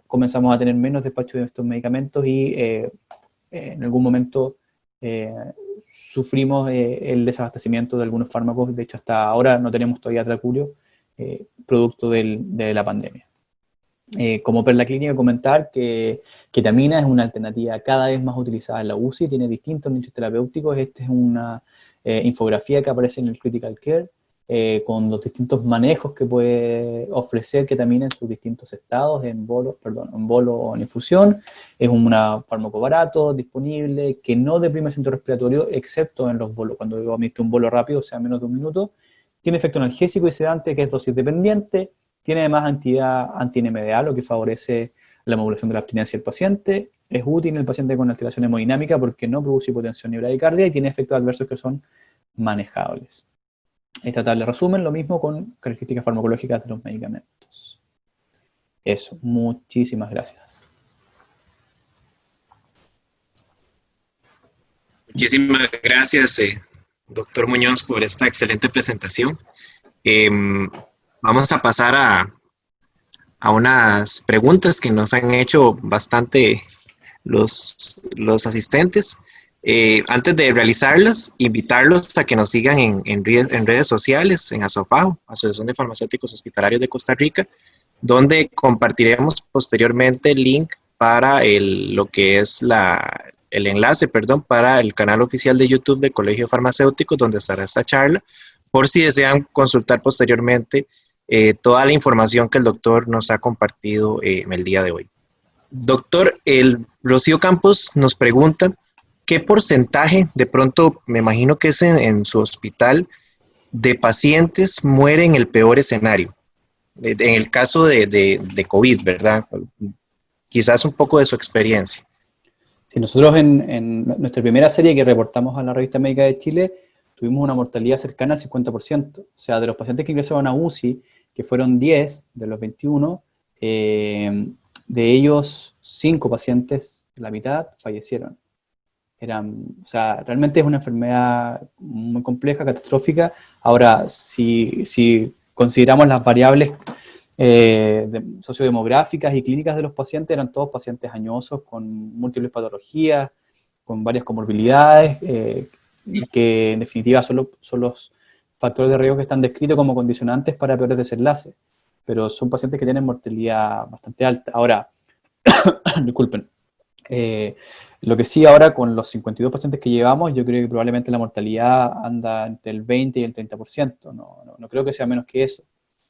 comenzamos a tener menos despacho de estos medicamentos y en algún momento sufrimos el desabastecimiento de algunos fármacos. De hecho, hasta ahora no tenemos todavía Tracurio, producto de la pandemia. Como perla clínica, comentar que ketamina es una alternativa cada vez más utilizada en la UCI, tiene distintos nichos terapéuticos. Esta es una infografía que aparece en el Critical Care con los distintos manejos que puede ofrecer ketamina en sus distintos estados, en bolo o en infusión. Es un fármaco barato, disponible, que no deprime el centro respiratorio, excepto en los bolos. Cuando yo administro un bolo rápido, sea menos de un minuto, tiene efecto analgésico y sedante, que es dosis dependiente. Tiene además actividad anti-NMDA, lo que favorece la modulación de la abstinencia del paciente. Es útil en el paciente con alteración hemodinámica porque no produce hipotensión ni bradicardia y tiene efectos adversos que son manejables. Esta tabla resumen lo mismo con características farmacológicas de los medicamentos. Eso, muchísimas gracias. Muchísimas gracias, doctor Muñoz, por esta excelente presentación. Vamos a pasar a unas preguntas que nos han hecho bastante los asistentes. Antes de realizarlas, invitarlos a que nos sigan en redes sociales, en ASOFAO, Asociación de Farmacéuticos Hospitalarios de Costa Rica, donde compartiremos posteriormente el link para lo que es el enlace, para el canal oficial de YouTube del Colegio Farmacéutico, donde estará esta charla, por si desean consultar posteriormente toda la información que el doctor nos ha compartido en el día de hoy. Doctor, Rocío Campos nos pregunta, ¿qué porcentaje, de pronto me imagino que es en su hospital, de pacientes muere en el peor escenario? En el caso de COVID, ¿verdad? Quizás un poco de su experiencia. Sí, nosotros en nuestra primera serie que reportamos a la Revista Médica de Chile, tuvimos una mortalidad cercana al 50%. O sea, de los pacientes que ingresaron a UCI, que fueron 10 de los 21, de ellos 5 pacientes, la mitad, fallecieron. O sea, realmente es una enfermedad muy compleja, catastrófica. Ahora, si consideramos las variables sociodemográficas y clínicas de los pacientes, eran todos pacientes añosos con múltiples patologías, con varias comorbilidades, que en definitiva son los factores de riesgo que están descritos como condicionantes para peores desenlaces, pero son pacientes que tienen mortalidad bastante alta. Ahora, disculpen, lo que sí ahora con los 52 pacientes que llevamos, yo creo que probablemente la mortalidad anda entre el 20 y el 30%, no creo que sea menos que eso.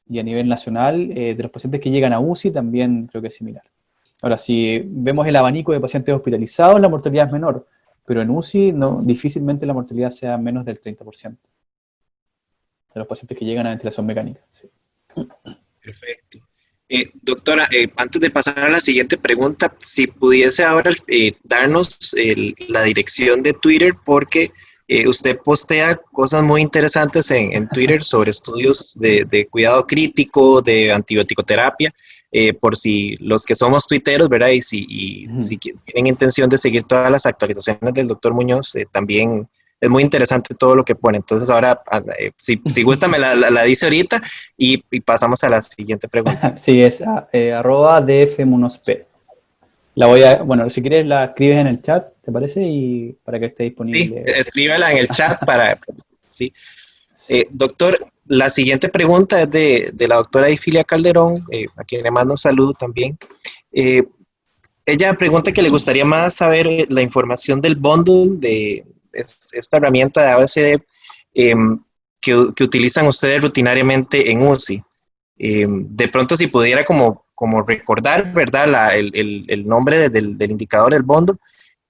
Y a nivel nacional, de los pacientes que llegan a UCI también creo que es similar. Ahora, si vemos el abanico de pacientes hospitalizados, la mortalidad es menor, pero en UCI difícilmente la mortalidad sea menos del 30% de los pacientes que llegan a ventilación mecánica. Sí. Perfecto. Doctora, antes de pasar a la siguiente pregunta, si pudiese ahora darnos la dirección de Twitter, porque usted postea cosas muy interesantes en Twitter sobre estudios de cuidado crítico, de antibioticoterapia, por si los que somos tuiteros, ¿verdad? Y si tienen intención de seguir todas las actualizaciones del doctor Muñoz, también es muy interesante todo lo que pone. Entonces ahora, si gusta, me la dice ahorita y pasamos a la siguiente pregunta. Sí, es @dfmunosp. Bueno, si quieres la escribes en el chat, ¿te parece? Y para que esté disponible. Sí, escríbela en el chat sí. Doctor, la siguiente pregunta es de la doctora Ifilia Calderón, a quien le mando un saludo también. Ella pregunta que le gustaría más saber la información del bundle de esta herramienta de ABCD que utilizan ustedes rutinariamente en UCI. De pronto, si pudiera como recordar, ¿verdad?, el nombre del indicador del bundle.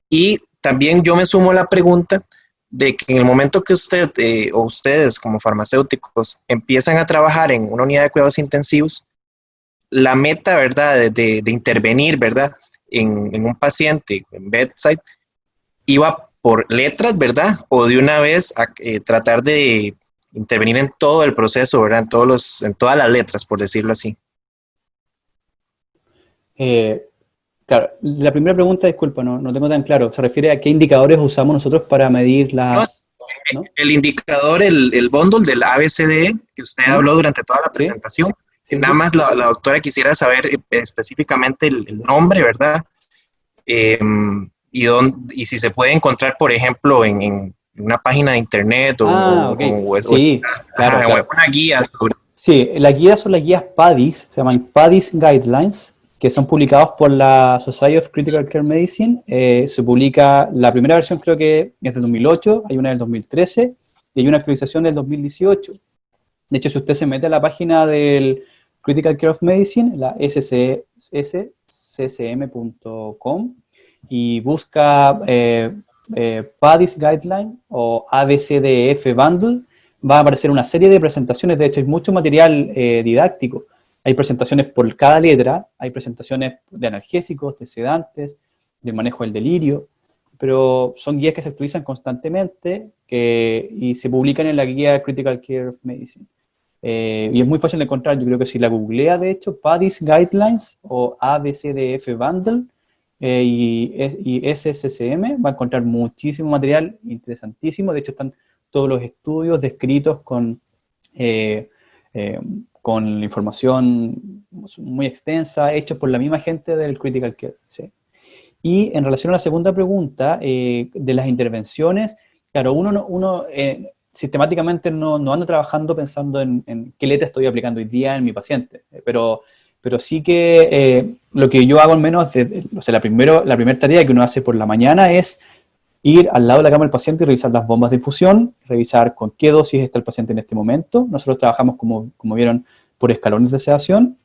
Y también yo me sumo a la pregunta de que en el momento que usted o ustedes como farmacéuticos empiezan a trabajar en una unidad de cuidados intensivos, la meta, ¿verdad?, de intervenir, ¿verdad?, en un paciente en bedside, iba por letras, ¿verdad? O de una vez a tratar de intervenir en todo el proceso, ¿verdad? En todas las letras, por decirlo así. Claro, la primera pregunta, disculpa, no tengo tan claro. ¿Se refiere a qué indicadores usamos nosotros para medir las...? ¿No? El indicador, el bundle del ABCDE, que usted habló durante toda la presentación. Sí, nada más la doctora quisiera saber específicamente el nombre, ¿verdad? Y si se puede encontrar, por ejemplo, en una página de internet claro. Una guía. Sí, las guías son las guías PADIS, se llaman PADIS Guidelines, que son publicados por la Society of Critical Care Medicine. Se publica, la primera versión creo que es del 2008, hay una del 2013 y hay una actualización del 2018. De hecho, si usted se mete a la página del Critical Care of Medicine, la sccm.com, y busca PADIS Guideline o ABCDF Bundle, va a aparecer una serie de presentaciones. De hecho, hay mucho material didáctico. Hay presentaciones por cada letra, hay presentaciones de analgésicos, de sedantes, del manejo del delirio. pero son guías que se actualizan constantemente y se publican en la guía Critical Care of Medicine. Y es muy fácil de encontrar, yo creo que si la googlea, de hecho, PADIS Guidelines o ABCDF Bundle y SSCM, va a encontrar muchísimo material interesantísimo. De hecho, están todos los estudios descritos con la información muy extensa, hechos por la misma gente del Critical Care, ¿sí? Y en relación a la segunda pregunta, de las intervenciones, claro, uno sistemáticamente no anda trabajando pensando en qué letra estoy aplicando hoy día en mi paciente, pero sí que lo que yo hago al menos, o sea, la primera tarea que uno hace por la mañana es ir al lado de la cama del paciente y revisar las bombas de infusión, revisar con qué dosis está el paciente en este momento. Nosotros trabajamos, como vieron, por escalones de sedación,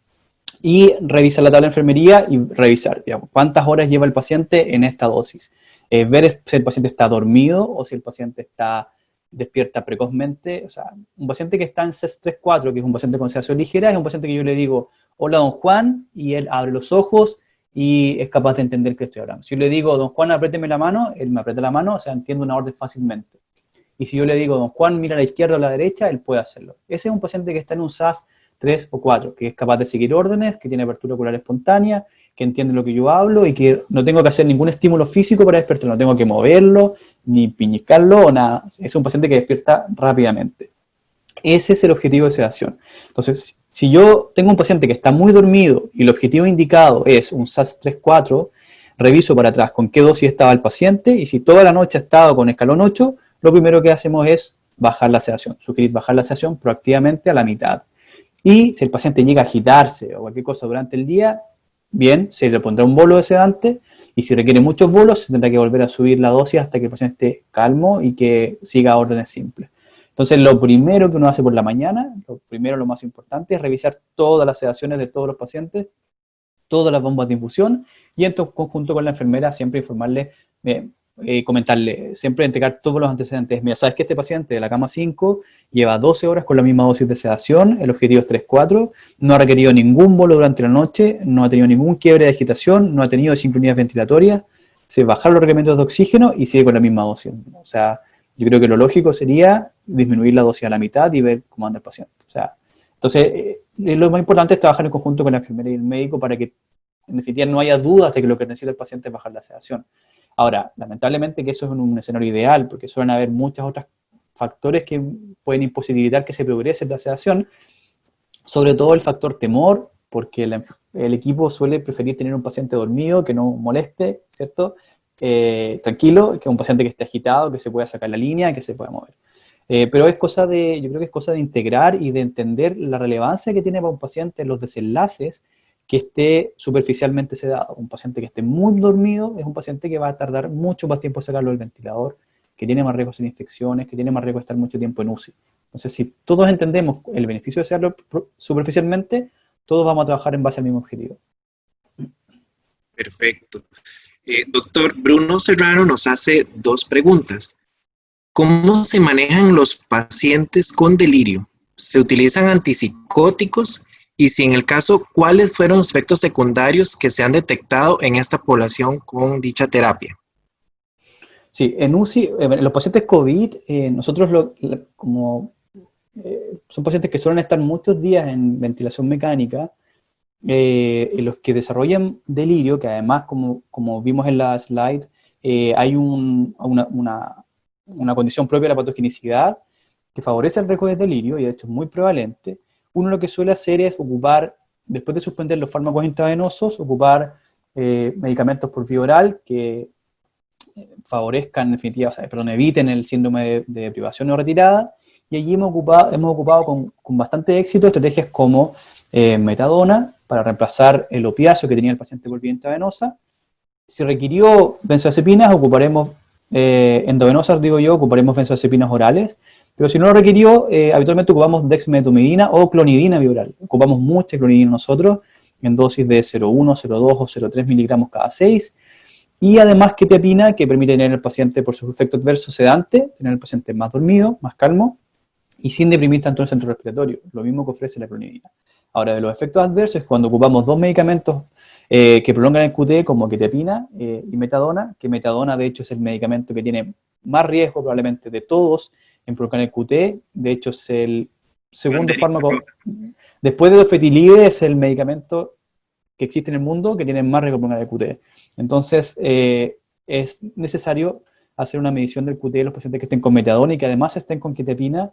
y revisar la tabla de enfermería y revisar, digamos, cuántas horas lleva el paciente en esta dosis. Ver si el paciente está dormido o si el paciente está despierta precozmente. O sea, un paciente que está en CES 3-4, que es un paciente con sedación ligera, es un paciente que yo le digo, hola don Juan, y él abre los ojos y es capaz de entender que estoy hablando. Si yo le digo, don Juan, apriéteme la mano, él me aprieta la mano, o sea, entiende una orden fácilmente. Y si yo le digo, don Juan, mira a la izquierda o a la derecha, él puede hacerlo. Ese es un paciente que está en un SAS 3 o 4, que es capaz de seguir órdenes, que tiene apertura ocular espontánea, que entiende lo que yo hablo y que no tengo que hacer ningún estímulo físico para despertarlo, no tengo que moverlo, ni piñiscarlo o nada. Es un paciente que despierta rápidamente. Ese es el objetivo de sedación. Entonces, si yo tengo un paciente que está muy dormido y el objetivo indicado es un SAS 3-4, reviso para atrás con qué dosis estaba el paciente y si toda la noche ha estado con escalón 8, lo primero que hacemos es bajar la sedación, sugerir bajar la sedación proactivamente a la mitad. Y si el paciente llega a agitarse o cualquier cosa durante el día, bien, se le pondrá un bolo de sedante y si requiere muchos bolos, se tendrá que volver a subir la dosis hasta que el paciente esté calmo y que siga órdenes simples. Entonces, lo primero que uno hace por la mañana, lo más importante, es revisar todas las sedaciones de todos los pacientes, todas las bombas de infusión, y en conjunto con la enfermera siempre informarle, comentarle, siempre entregar todos los antecedentes. Mira, sabes que este paciente de la cama 5 lleva 12 horas con la misma dosis de sedación, el objetivo es 3-4, no ha requerido ningún bolo durante la noche, no ha tenido ningún quiebre de agitación, no ha tenido sincronías ventilatorias, se bajaron los requerimientos de oxígeno y sigue con la misma dosis. O sea, yo creo que lo lógico sería disminuir la dosis a la mitad y ver cómo anda el paciente. O sea, entonces, lo más importante es trabajar en conjunto con la enfermera y el médico para que, en definitiva, no haya dudas de que lo que necesita el paciente es bajar la sedación. Ahora, lamentablemente que eso es un escenario ideal, porque suelen haber muchos otros factores que pueden imposibilitar que se progrese la sedación, sobre todo el factor temor, porque el equipo suele preferir tener un paciente dormido, que no moleste, ¿cierto? Tranquilo, que un paciente que esté agitado, que se pueda sacar la línea, que se pueda mover. Pero yo creo que es cosa de integrar y de entender la relevancia que tiene para un paciente los desenlaces que esté superficialmente sedado. Un paciente que esté muy dormido es un paciente que va a tardar mucho más tiempo en sacarlo del ventilador, que tiene más riesgos de infecciones, que tiene más riesgo de estar mucho tiempo en UCI. Entonces, si todos entendemos el beneficio de sedarlo superficialmente, todos vamos a trabajar en base al mismo objetivo. Perfecto. Doctor Bruno Serrano nos hace dos preguntas. ¿Cómo se manejan los pacientes con delirio? ¿Se utilizan antipsicóticos? Y si en el caso, ¿cuáles fueron los efectos secundarios que se han detectado en esta población con dicha terapia? Sí, en UCI, los pacientes COVID, nosotros son pacientes que suelen estar muchos días en ventilación mecánica, los que desarrollan delirio, que además, como vimos en la slide, hay una condición propia de la patogenicidad que favorece el riesgo de delirio, y de hecho es muy prevalente. Uno lo que suele hacer es ocupar, después de suspender los fármacos intravenosos, ocupar medicamentos por vía oral que favorezcan, en definitiva, eviten el síndrome de privación o retirada, y allí hemos ocupado con bastante éxito estrategias como metadona para reemplazar el opiáceo que tenía el paciente por vía intravenosa. Si requirió benzodiazepinas, ocuparemos endovenosas, ocuparemos benzodiazepinas orales, pero si no lo requirió, habitualmente ocupamos dexmedetomidina o clonidina bioral. Ocupamos mucha clonidina nosotros, en dosis de 0,1, 0,2 o 0,3 miligramos cada 6, y además quetiapina, que permite tener al paciente, por su efecto adverso sedante, tener al paciente más dormido, más calmo, y sin deprimir tanto el centro respiratorio, lo mismo que ofrece la clonidina. Ahora, de los efectos adversos es cuando ocupamos dos medicamentos que prolongan el QT, como quetiapina y metadona, que metadona de hecho es el medicamento que tiene más riesgo probablemente de todos en prolongar el QT. De hecho es el segundo fármaco, después de dofetilide, es el medicamento que existe en el mundo que tiene más riesgo de prolongar el QT. Entonces es necesario hacer una medición del QT de los pacientes que estén con metadona y que además estén con quetiapina,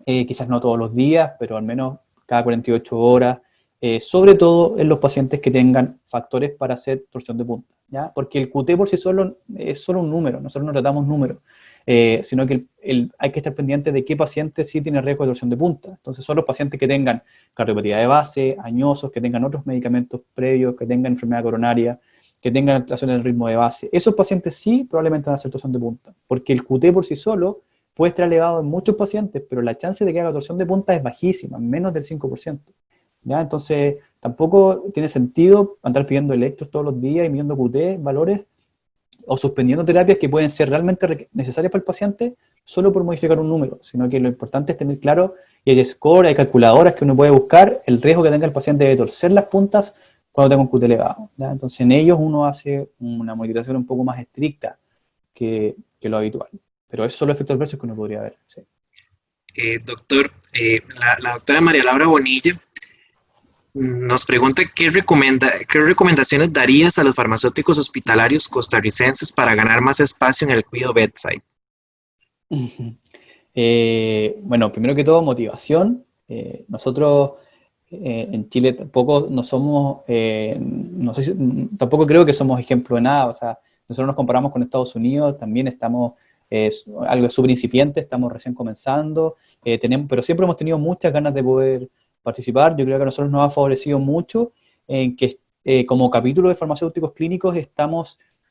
quizás no todos los días, pero al menos cada 48 horas, sobre todo en los pacientes que tengan factores para hacer torsión de punta, ¿ya? Porque el QT por sí solo es solo un número, nosotros no tratamos números, sino que hay que estar pendiente de qué paciente sí tiene riesgo de torsión de punta. Entonces son los pacientes que tengan cardiopatía de base, añosos, que tengan otros medicamentos previos, que tengan enfermedad coronaria, que tengan alteraciones del ritmo de base. Esos pacientes sí probablemente van a hacer torsión de punta, porque el QT por sí solo puede estar elevado en muchos pacientes, pero la chance de que haga torsión de punta es bajísima, menos del 5%. ¿Ya? Entonces, tampoco tiene sentido andar pidiendo electros todos los días y midiendo QT, valores, o suspendiendo terapias que pueden ser realmente necesarias para el paciente solo por modificar un número, sino que lo importante es tener claro, y hay score, hay calculadoras que uno puede buscar, el riesgo que tenga el paciente de torcer las puntas cuando tenga un QT elevado, ¿ya? Entonces, en ellos uno hace una monitorización un poco más estricta que lo habitual. Pero esos son los efectos adversos que uno podría ver. Sí. Doctor, la doctora María Laura Bonilla nos pregunta ¿qué recomendaciones darías a los farmacéuticos hospitalarios costarricenses para ganar más espacio en el cuidado bedside? Bueno, primero que todo, motivación. Nosotros en Chile tampoco no somos, no sé tampoco creo que somos ejemplo de nada. O sea, nosotros nos comparamos con Estados Unidos, también estamos algo súper incipiente, estamos recién comenzando, pero siempre hemos tenido muchas ganas de poder participar. Yo creo que a nosotros nos ha favorecido mucho en que como capítulo de farmacéuticos clínicos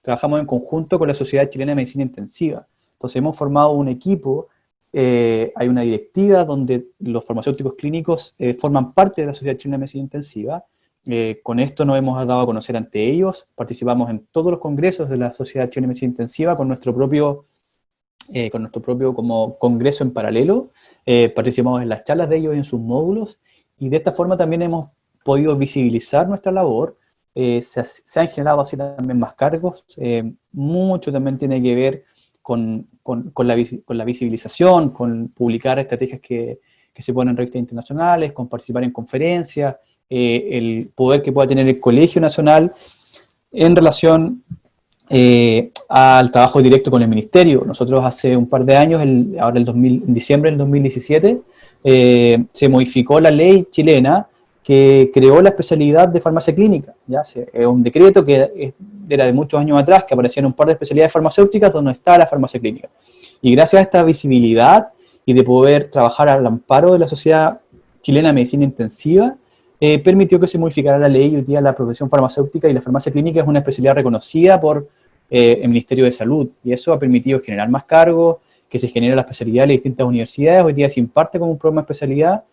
trabajamos en conjunto con la Sociedad Chilena de Medicina Intensiva. Entonces hemos formado un equipo, hay una directiva donde los farmacéuticos clínicos forman parte de la Sociedad Chilena de Medicina Intensiva. Con esto nos hemos dado a conocer ante ellos, participamos en todos los congresos de la Sociedad Chilena de Medicina Intensiva con nuestro propio como congreso en paralelo, participamos en las charlas de ellos y en sus módulos, y de esta forma también hemos podido visibilizar nuestra labor. Se han generado así también más cargos, mucho también tiene que ver con la visibilización, con publicar estrategias que se ponen en revistas internacionales, con participar en conferencias, el poder que pueda tener el Colegio Nacional en relación al trabajo directo con el Ministerio. Nosotros hace un par de años, en diciembre del 2017, se modificó la ley chilena que creó la especialidad de farmacia clínica. ¿Ya? Es un decreto que era de muchos años atrás, que aparecían un par de especialidades farmacéuticas donde está la farmacia clínica. Y gracias a esta visibilidad y de poder trabajar al amparo de la Sociedad Chilena de Medicina Intensiva, permitió que se modificara la ley. Hoy día la profesión farmacéutica y la farmacia clínica es una especialidad reconocida por el Ministerio de Salud, y eso ha permitido generar más cargos, que se genere la especialidad en las distintas universidades. Hoy día se imparte como un programa de especialidad,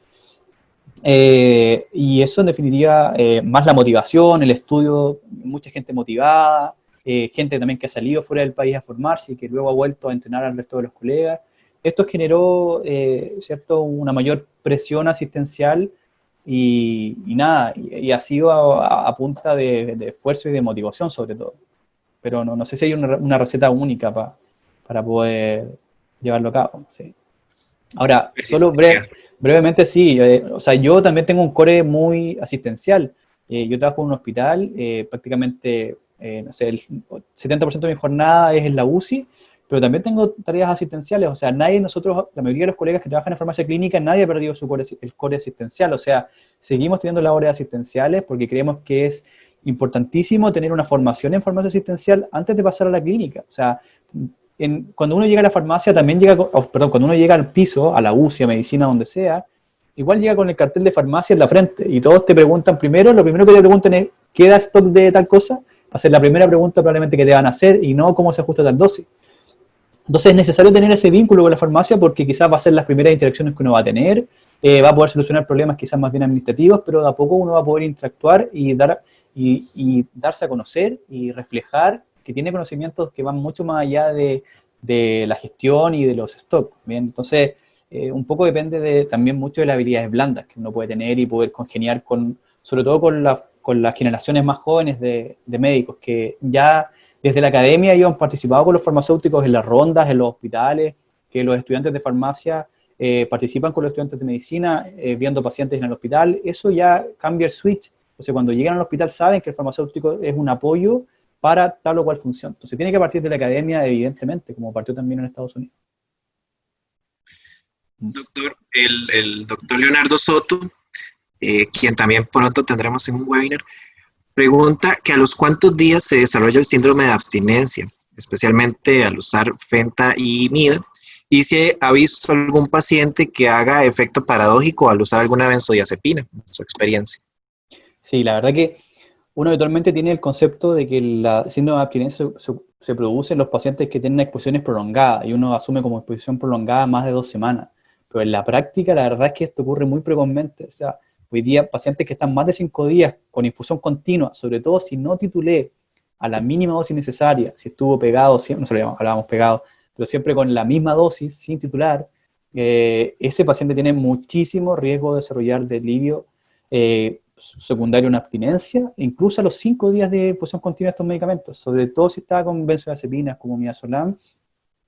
y eso en definitiva más la motivación, el estudio, mucha gente motivada, gente también que ha salido fuera del país a formarse y que luego ha vuelto a entrenar al resto de los colegas. Esto generó ¿cierto? Una mayor presión asistencial y ha sido a punta de esfuerzo y de motivación sobre todo. Pero no sé si hay una receta única para poder llevarlo a cabo. Sí. Ahora, solo brevemente sí, o sea, yo también tengo un core muy asistencial. Yo trabajo en un hospital, prácticamente, no sé, el 70% de mi jornada es en la UCI, pero también tengo tareas asistenciales. O sea, la mayoría de los colegas que trabajan en farmacia clínica, nadie ha perdido el core asistencial. O sea, seguimos teniendo labores asistenciales porque creemos que es importantísimo tener una formación en farmacia asistencial antes de pasar a la clínica. O sea, cuando uno llega a la farmacia, cuando uno llega al piso, a la UCI, a medicina, donde sea, igual llega con el cartel de farmacia en la frente y todos te preguntan lo primero que te preguntan es ¿queda stock de tal cosa? Va a ser la primera pregunta probablemente que te van a hacer y no cómo se ajusta tal dosis. Entonces es necesario tener ese vínculo con la farmacia porque quizás va a ser las primeras interacciones que uno va a tener, va a poder solucionar problemas quizás más bien administrativos, pero de a poco uno va a poder interactuar y darse a conocer y reflejar que tiene conocimientos que van mucho más allá de la gestión y de los stocks. ¿Bien? Entonces, un poco depende también mucho de las habilidades blandas que uno puede tener y poder congeniar sobre todo con con las generaciones más jóvenes de médicos, que ya desde la academia ellos han participado con los farmacéuticos en las rondas, en los hospitales, que los estudiantes de farmacia participan con los estudiantes de medicina viendo pacientes en el hospital. Eso ya cambia el switch. Entonces, cuando llegan al hospital saben que el farmacéutico es un apoyo para tal o cual función. Entonces, tiene que partir de la academia, evidentemente, como partió también en Estados Unidos. Doctor, el doctor Leonardo Soto, quien también pronto tendremos en un webinar, pregunta que a los cuántos días se desarrolla el síndrome de abstinencia, especialmente al usar Fenta y Mida, y si ha visto algún paciente que haga efecto paradójico al usar alguna benzodiazepina, en su experiencia. Sí, la verdad que uno habitualmente tiene el concepto de que la síndrome de abstinencia se produce en los pacientes que tienen exposiciones prolongadas, y uno asume como exposición prolongada más de 2 semanas. Pero en la práctica, la verdad es que esto ocurre muy precozmente. O sea, hoy día, pacientes que están más de 5 días con infusión continua, sobre todo si no titulé a la mínima dosis necesaria, si estuvo pegado, no se lo hablábamos pegado, pero siempre con la misma dosis, sin titular, ese paciente tiene muchísimo riesgo de desarrollar delirio secundario a una abstinencia, incluso a los 5 días de infusión continua de estos medicamentos, sobre todo si estaba con benzodiazepinas como midazolam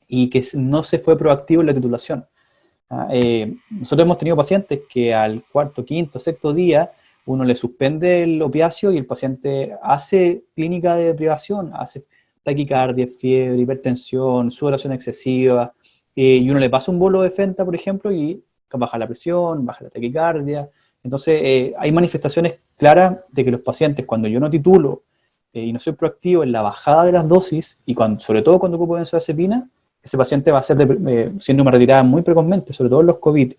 y que no se fue proactivo en la titulación. Nosotros hemos tenido pacientes que al 4º, 5º, 6º día uno le suspende el opiáceo y el paciente hace clínica de privación, hace taquicardia, fiebre, hipertensión, sudoración excesiva, y uno le pasa un bolo de Fenta, por ejemplo, y baja la presión, baja la taquicardia. Entonces, hay manifestaciones claras de que los pacientes, cuando yo no titulo y no soy proactivo en la bajada de las dosis, y sobre todo cuando ocupo benzodiazepina, ese paciente va a ser síndrome retirada muy precozmente, sobre todo en los COVID.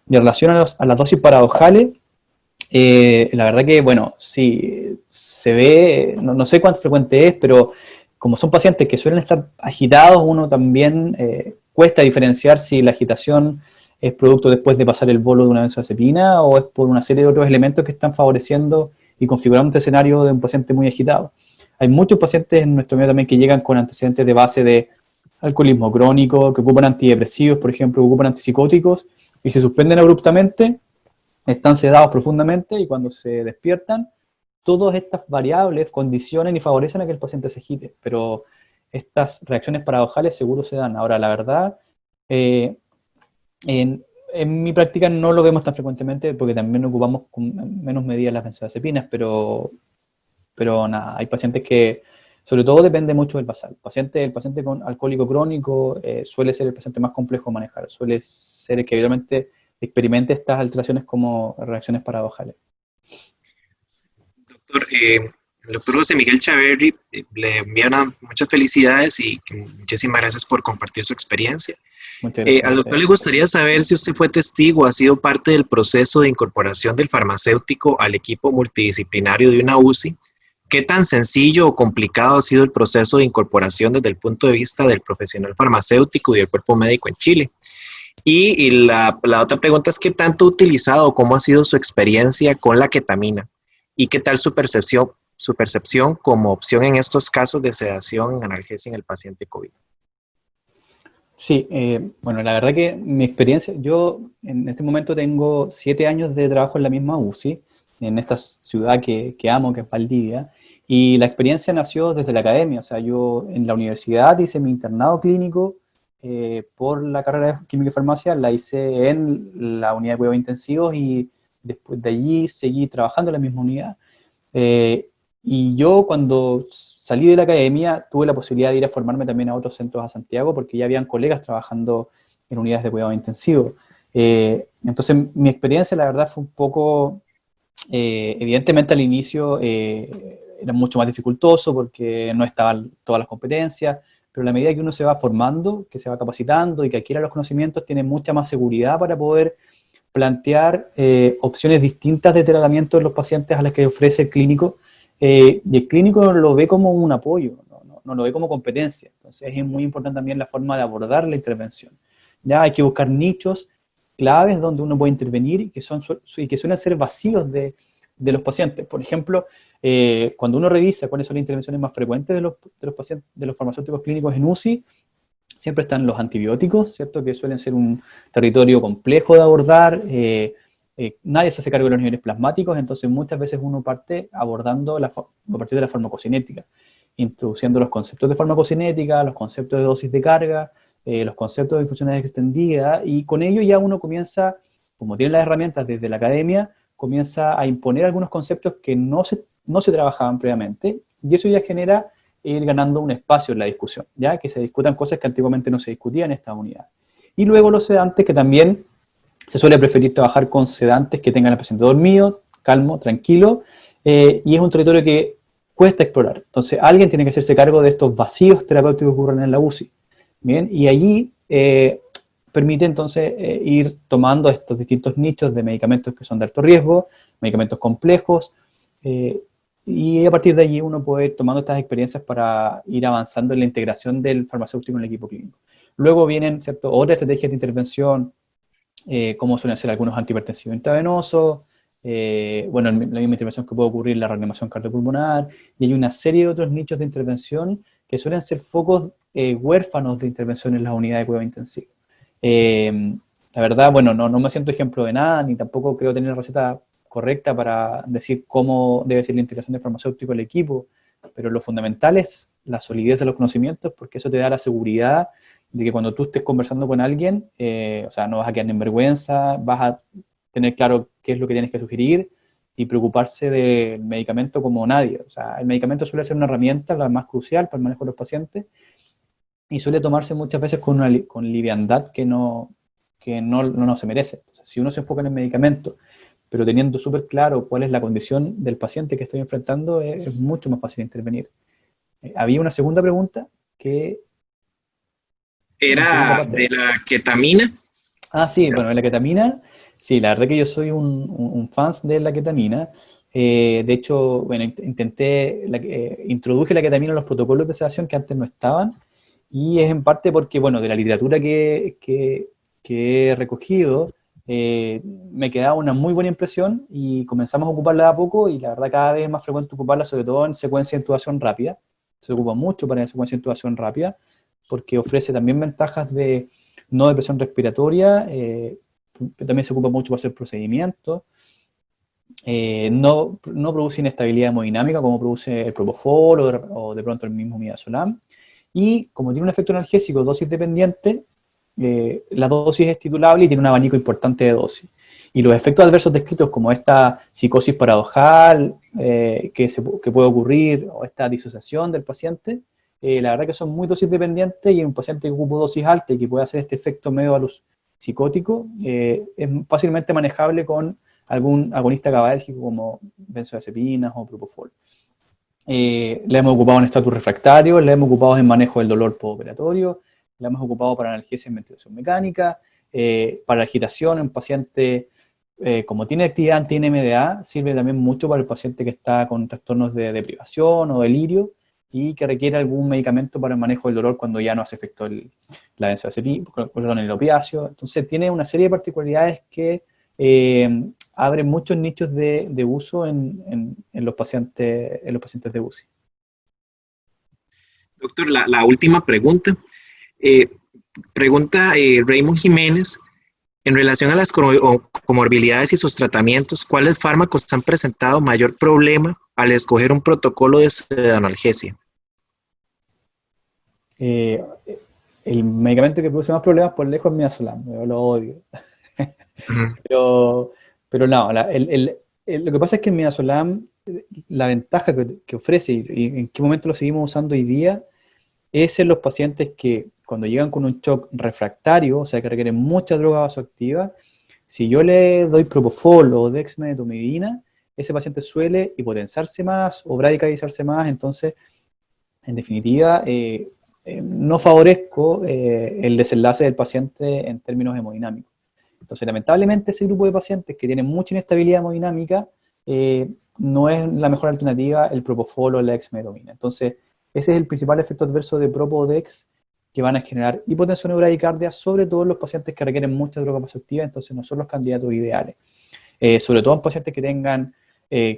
Y en relación a las dosis paradojales, la verdad que, bueno, sí, se ve, no sé cuánto frecuente es, pero como son pacientes que suelen estar agitados, uno también cuesta diferenciar si la agitación es producto después de pasar el bolo de una benzodiazepina o es por una serie de otros elementos que están favoreciendo y configurando este escenario de un paciente muy agitado. Hay muchos pacientes en nuestro medio también que llegan con antecedentes de base de alcoholismo crónico, que ocupan antidepresivos, por ejemplo, que ocupan antipsicóticos, y se suspenden abruptamente, están sedados profundamente, y cuando se despiertan, todas estas variables condicionan y favorecen a que el paciente se agite, pero estas reacciones paradojales seguro se dan. Ahora, la verdad, en mi práctica no lo vemos tan frecuentemente, porque también ocupamos con menos medidas las benzodiazepinas, pero nada, hay pacientes que, sobre todo depende mucho del basal. El paciente con alcohólico crónico suele ser el paciente más complejo de manejar, suele ser el que evidentemente experimente estas alteraciones como reacciones paradojales. Doctor, el doctor José Miguel Chaverri le envía muchas felicidades y muchísimas gracias por compartir su experiencia. Muchas gracias. Al doctor le gustaría saber si usted fue testigo, ha sido parte del proceso de incorporación del farmacéutico al equipo multidisciplinario de una UCI. ¿Qué tan sencillo o complicado ha sido el proceso de incorporación desde el punto de vista del profesional farmacéutico y del cuerpo médico en Chile? Y la otra pregunta es, ¿qué tanto ha utilizado, cómo ha sido su experiencia con la ketamina? ¿Y qué tal su percepción como opción en estos casos de sedación analgesia en el paciente COVID? Sí, bueno, la verdad que mi experiencia, yo en este momento tengo 7 años de trabajo en la misma UCI, en esta ciudad que amo, que es Valdivia, y la experiencia nació desde la academia. O sea, yo en la universidad hice mi internado clínico por la carrera de química y farmacia, la hice en la unidad de cuidados intensivos, y después de allí seguí trabajando en la misma unidad. Y yo cuando salí de la academia tuve la posibilidad de ir a formarme también a otros centros a Santiago, porque ya habían colegas trabajando en unidades de cuidado intensivo. Entonces mi experiencia, la verdad, fue un poco, evidentemente al inicio era mucho más dificultoso porque no estaban todas las competencias, pero a la medida que uno se va formando, que se va capacitando y que adquiere los conocimientos, tiene mucha más seguridad para poder plantear opciones distintas de tratamiento de los pacientes a las que ofrece el clínico. Y el clínico lo ve como un apoyo, no lo ve como competencia. Entonces es muy importante también la forma de abordar la intervención. Ya hay que buscar nichos claves donde uno puede intervenir y que suelen ser vacíos de los pacientes. Por ejemplo, cuando uno revisa cuáles son las intervenciones más frecuentes de los pacientes, de los farmacéuticos clínicos en UCI, siempre están los antibióticos, ¿cierto? Que suelen ser un territorio complejo de abordar. nadie se hace cargo de los niveles plasmáticos, entonces muchas veces uno parte abordando a partir de la farmacocinética, introduciendo los conceptos de farmacocinética, los conceptos de dosis de carga, los conceptos de difusión extendida, y con ello ya uno comienza, como tiene las herramientas desde la academia, comienza a imponer algunos conceptos que no se trabajaban previamente, y eso ya genera ir ganando un espacio en la discusión, ya que se discutan cosas que antiguamente no se discutían en esta unidad. Y luego los sedantes, que también se suele preferir trabajar con sedantes que tengan al paciente dormido, calmo, tranquilo, y es un territorio que cuesta explorar. Entonces alguien tiene que hacerse cargo de estos vacíos terapéuticos que ocurren en la UCI. Bien, y allí permite entonces ir tomando estos distintos nichos de medicamentos que son de alto riesgo, medicamentos complejos, y a partir de allí uno puede ir tomando estas experiencias para ir avanzando en la integración del farmacéutico en el equipo clínico. Luego vienen, ¿cierto?, otras estrategias de intervención, como suelen ser algunos antihipertensivos intravenosos, bueno, la misma intervención que puede ocurrir en la reanimación cardiopulmonar, y hay una serie de otros nichos de intervención que suelen ser focos huérfanos de intervención en las unidades de cuidado intensivo. La verdad, bueno, no me siento ejemplo de nada, ni tampoco creo tener receta correcta para decir cómo debe ser la integración del farmacéutico al equipo, pero lo fundamental es la solidez de los conocimientos, porque eso te da la seguridad de que cuando tú estés conversando con alguien, o sea, no vas a quedar en vergüenza, vas a tener claro qué es lo que tienes que sugerir y preocuparse del medicamento como nadie. O sea, el medicamento suele ser una herramienta, la más crucial para el manejo de los pacientes, y suele tomarse muchas veces con liviandad que no se merece. Entonces, si uno se enfoca en el medicamento, pero teniendo súper claro cuál es la condición del paciente que estoy enfrentando, es mucho más fácil intervenir. Había una segunda pregunta que... Era de la ketamina. Ah, sí, bueno, la ketamina, sí, la verdad que yo soy un fan de la ketamina. De hecho, bueno, introduje la ketamina en los protocolos de sedación que antes no estaban, y es en parte porque, bueno, de la literatura que he recogido, me quedaba una muy buena impresión y comenzamos a ocuparla de a poco, y la verdad cada vez es más frecuente ocuparla, sobre todo en secuencia de intubación rápida. Se ocupa mucho para la secuencia de intubación rápida, porque ofrece también ventajas de no depresión respiratoria, también se ocupa mucho para hacer procedimientos, no produce inestabilidad hemodinámica como produce el propofol o de pronto el mismo midazolam, y como tiene un efecto analgésico dosis dependiente, la dosis es titulable y tiene un abanico importante de dosis. Y los efectos adversos descritos, como esta psicosis paradojal que puede ocurrir, o esta disociación del paciente, la verdad que son muy dosis dependientes, y en un paciente que ocupa dosis alta y que puede hacer este efecto medio a los psicótico, es fácilmente manejable con algún agonista GABAérgico como benzodiazepinas o propofol. La hemos ocupado en estatus refractario, la hemos ocupado en manejo del dolor postoperatorio, la hemos ocupado para analgesia en ventilación mecánica, para agitación en paciente, como tiene actividad anti-NMDA, sirve también mucho para el paciente que está con trastornos de deprivación o delirio y que requiere algún medicamento para el manejo del dolor cuando ya no hace efecto la benzodiazepina, el opiáceo. Entonces tiene una serie de particularidades que abren muchos nichos de uso en los pacientes de UCI. Doctor, la última pregunta. Pregunta Raymond Jiménez, en relación a las comorbilidades y sus tratamientos, ¿cuáles fármacos han presentado mayor problema al escoger un protocolo de sedanalgesia? El medicamento que produce más problemas por lejos es midazolam, yo lo odio. Pero no, lo que pasa es que el midazolam, la ventaja que ofrece, y en qué momento lo seguimos usando hoy día, es en los pacientes que cuando llegan con un shock refractario, o sea que requieren mucha droga vasoactiva, si yo le doy propofol o dexmedetomidina, ese paciente suele hipotensarse más o bradicalizarse más. Entonces, en definitiva, no favorezco el desenlace del paciente en términos hemodinámicos. Entonces, lamentablemente, ese grupo de pacientes que tienen mucha inestabilidad hemodinámica, no es la mejor alternativa el propofol o la dexmedetomidina. Entonces, ese es el principal efecto adverso de Propodex, que van a generar hipotensión o bradicardia, sobre todo en los pacientes que requieren mucha droga vasoactiva. Entonces no son los candidatos ideales. Sobre todo en pacientes que tengan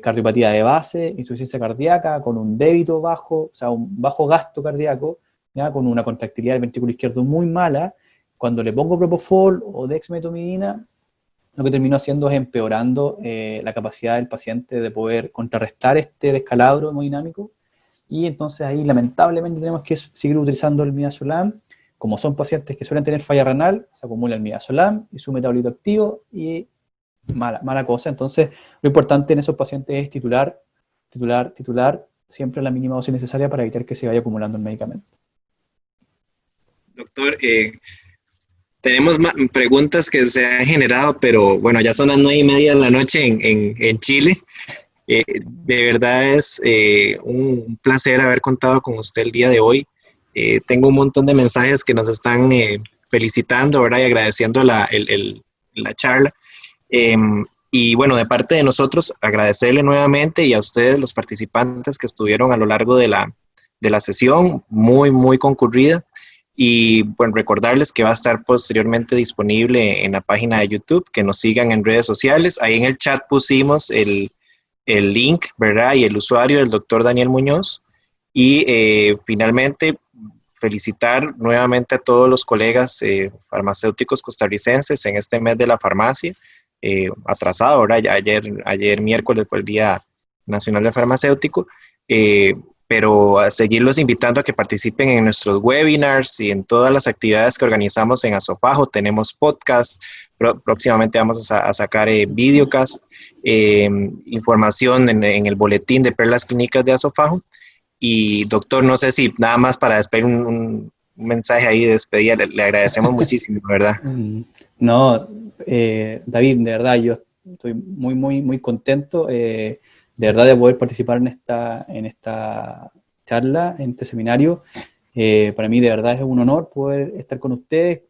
cardiopatía de base, insuficiencia cardíaca, con un débito bajo, o sea, un bajo gasto cardíaco, ¿ya? Con una contractilidad del ventrículo izquierdo muy mala. Cuando le pongo propofol o dexmedetomidina, lo que terminó haciendo es empeorando la capacidad del paciente de poder contrarrestar este descalabro hemodinámico, y entonces ahí lamentablemente tenemos que seguir utilizando el midazolam. Como son pacientes que suelen tener falla renal, se acumula el midazolam y su metabolito activo, y mala cosa. Entonces lo importante en esos pacientes es titular siempre la mínima dosis necesaria para evitar que se vaya acumulando el medicamento. Doctor, tenemos preguntas que se han generado, pero bueno, ya son las 9:30 de la noche en Chile. De verdad es un placer haber contado con usted el día de hoy. Tengo un montón de mensajes que nos están felicitando, ¿verdad? Y agradeciendo la charla. Y bueno, de parte de nosotros, agradecerle nuevamente, y a ustedes, los participantes que estuvieron a lo largo de la sesión, muy, muy concurrida. Y bueno, recordarles que va a estar posteriormente disponible en la página de YouTube, que nos sigan en redes sociales. Ahí en el chat pusimos el link, ¿verdad? Y el usuario del doctor Daniel Muñoz. Y finalmente, felicitar nuevamente a todos los colegas farmacéuticos costarricenses en este mes de la farmacia, atrasado, ¿verdad? Ayer miércoles fue el Día Nacional del Farmacéutico, pero a seguirlos invitando a que participen en nuestros webinars y en todas las actividades que organizamos en Asofajo. Tenemos podcast, próximamente vamos a sacar videocast, información en el boletín de Perlas Clínicas de Asofajo. Y doctor, no sé si nada más para despedir un mensaje ahí de despedida, le agradecemos muchísimo, ¿verdad? No, David, de verdad, yo estoy muy, muy, muy contento, de verdad, de poder participar en esta charla, en este seminario. Para mí, de verdad, es un honor poder estar con ustedes.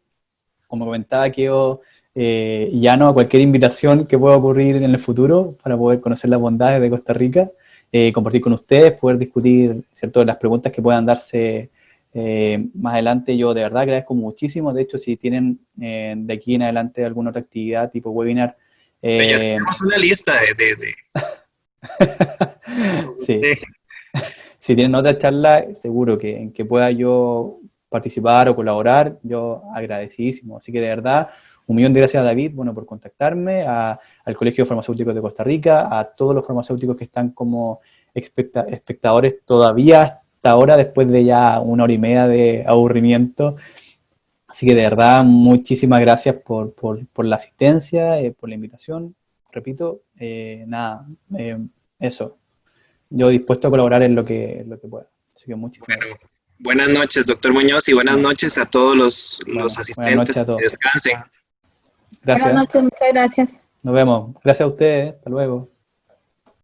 Como comentaba, quedo llano a cualquier invitación que pueda ocurrir en el futuro para poder conocer las bondades de Costa Rica, compartir con ustedes, poder discutir, ¿cierto?, las preguntas que puedan darse más adelante. Yo de verdad agradezco muchísimo. De hecho, si tienen de aquí en adelante alguna otra actividad tipo webinar, ya tenemos una lista de... sí. Si tienen otra charla, seguro que en que pueda yo participar o colaborar, yo agradecidísimo. Así que de verdad, 1.000.000 de gracias a David, bueno, por contactarme, al Colegio de Farmacéuticos de Costa Rica, a todos los farmacéuticos que están como espectadores todavía hasta ahora, después de ya 1 hora y media de aburrimiento. Así que de verdad, muchísimas gracias por la asistencia, por la invitación. Repito, eso. Yo dispuesto a colaborar en lo que pueda. Así que muchísimas gracias. Buenas noches, doctor Muñoz, y buenas noches a todos los asistentes. Buenas noches a todos. Que descansen. Gracias. Buenas noches, muchas gracias. Nos vemos. Gracias a ustedes. Hasta luego.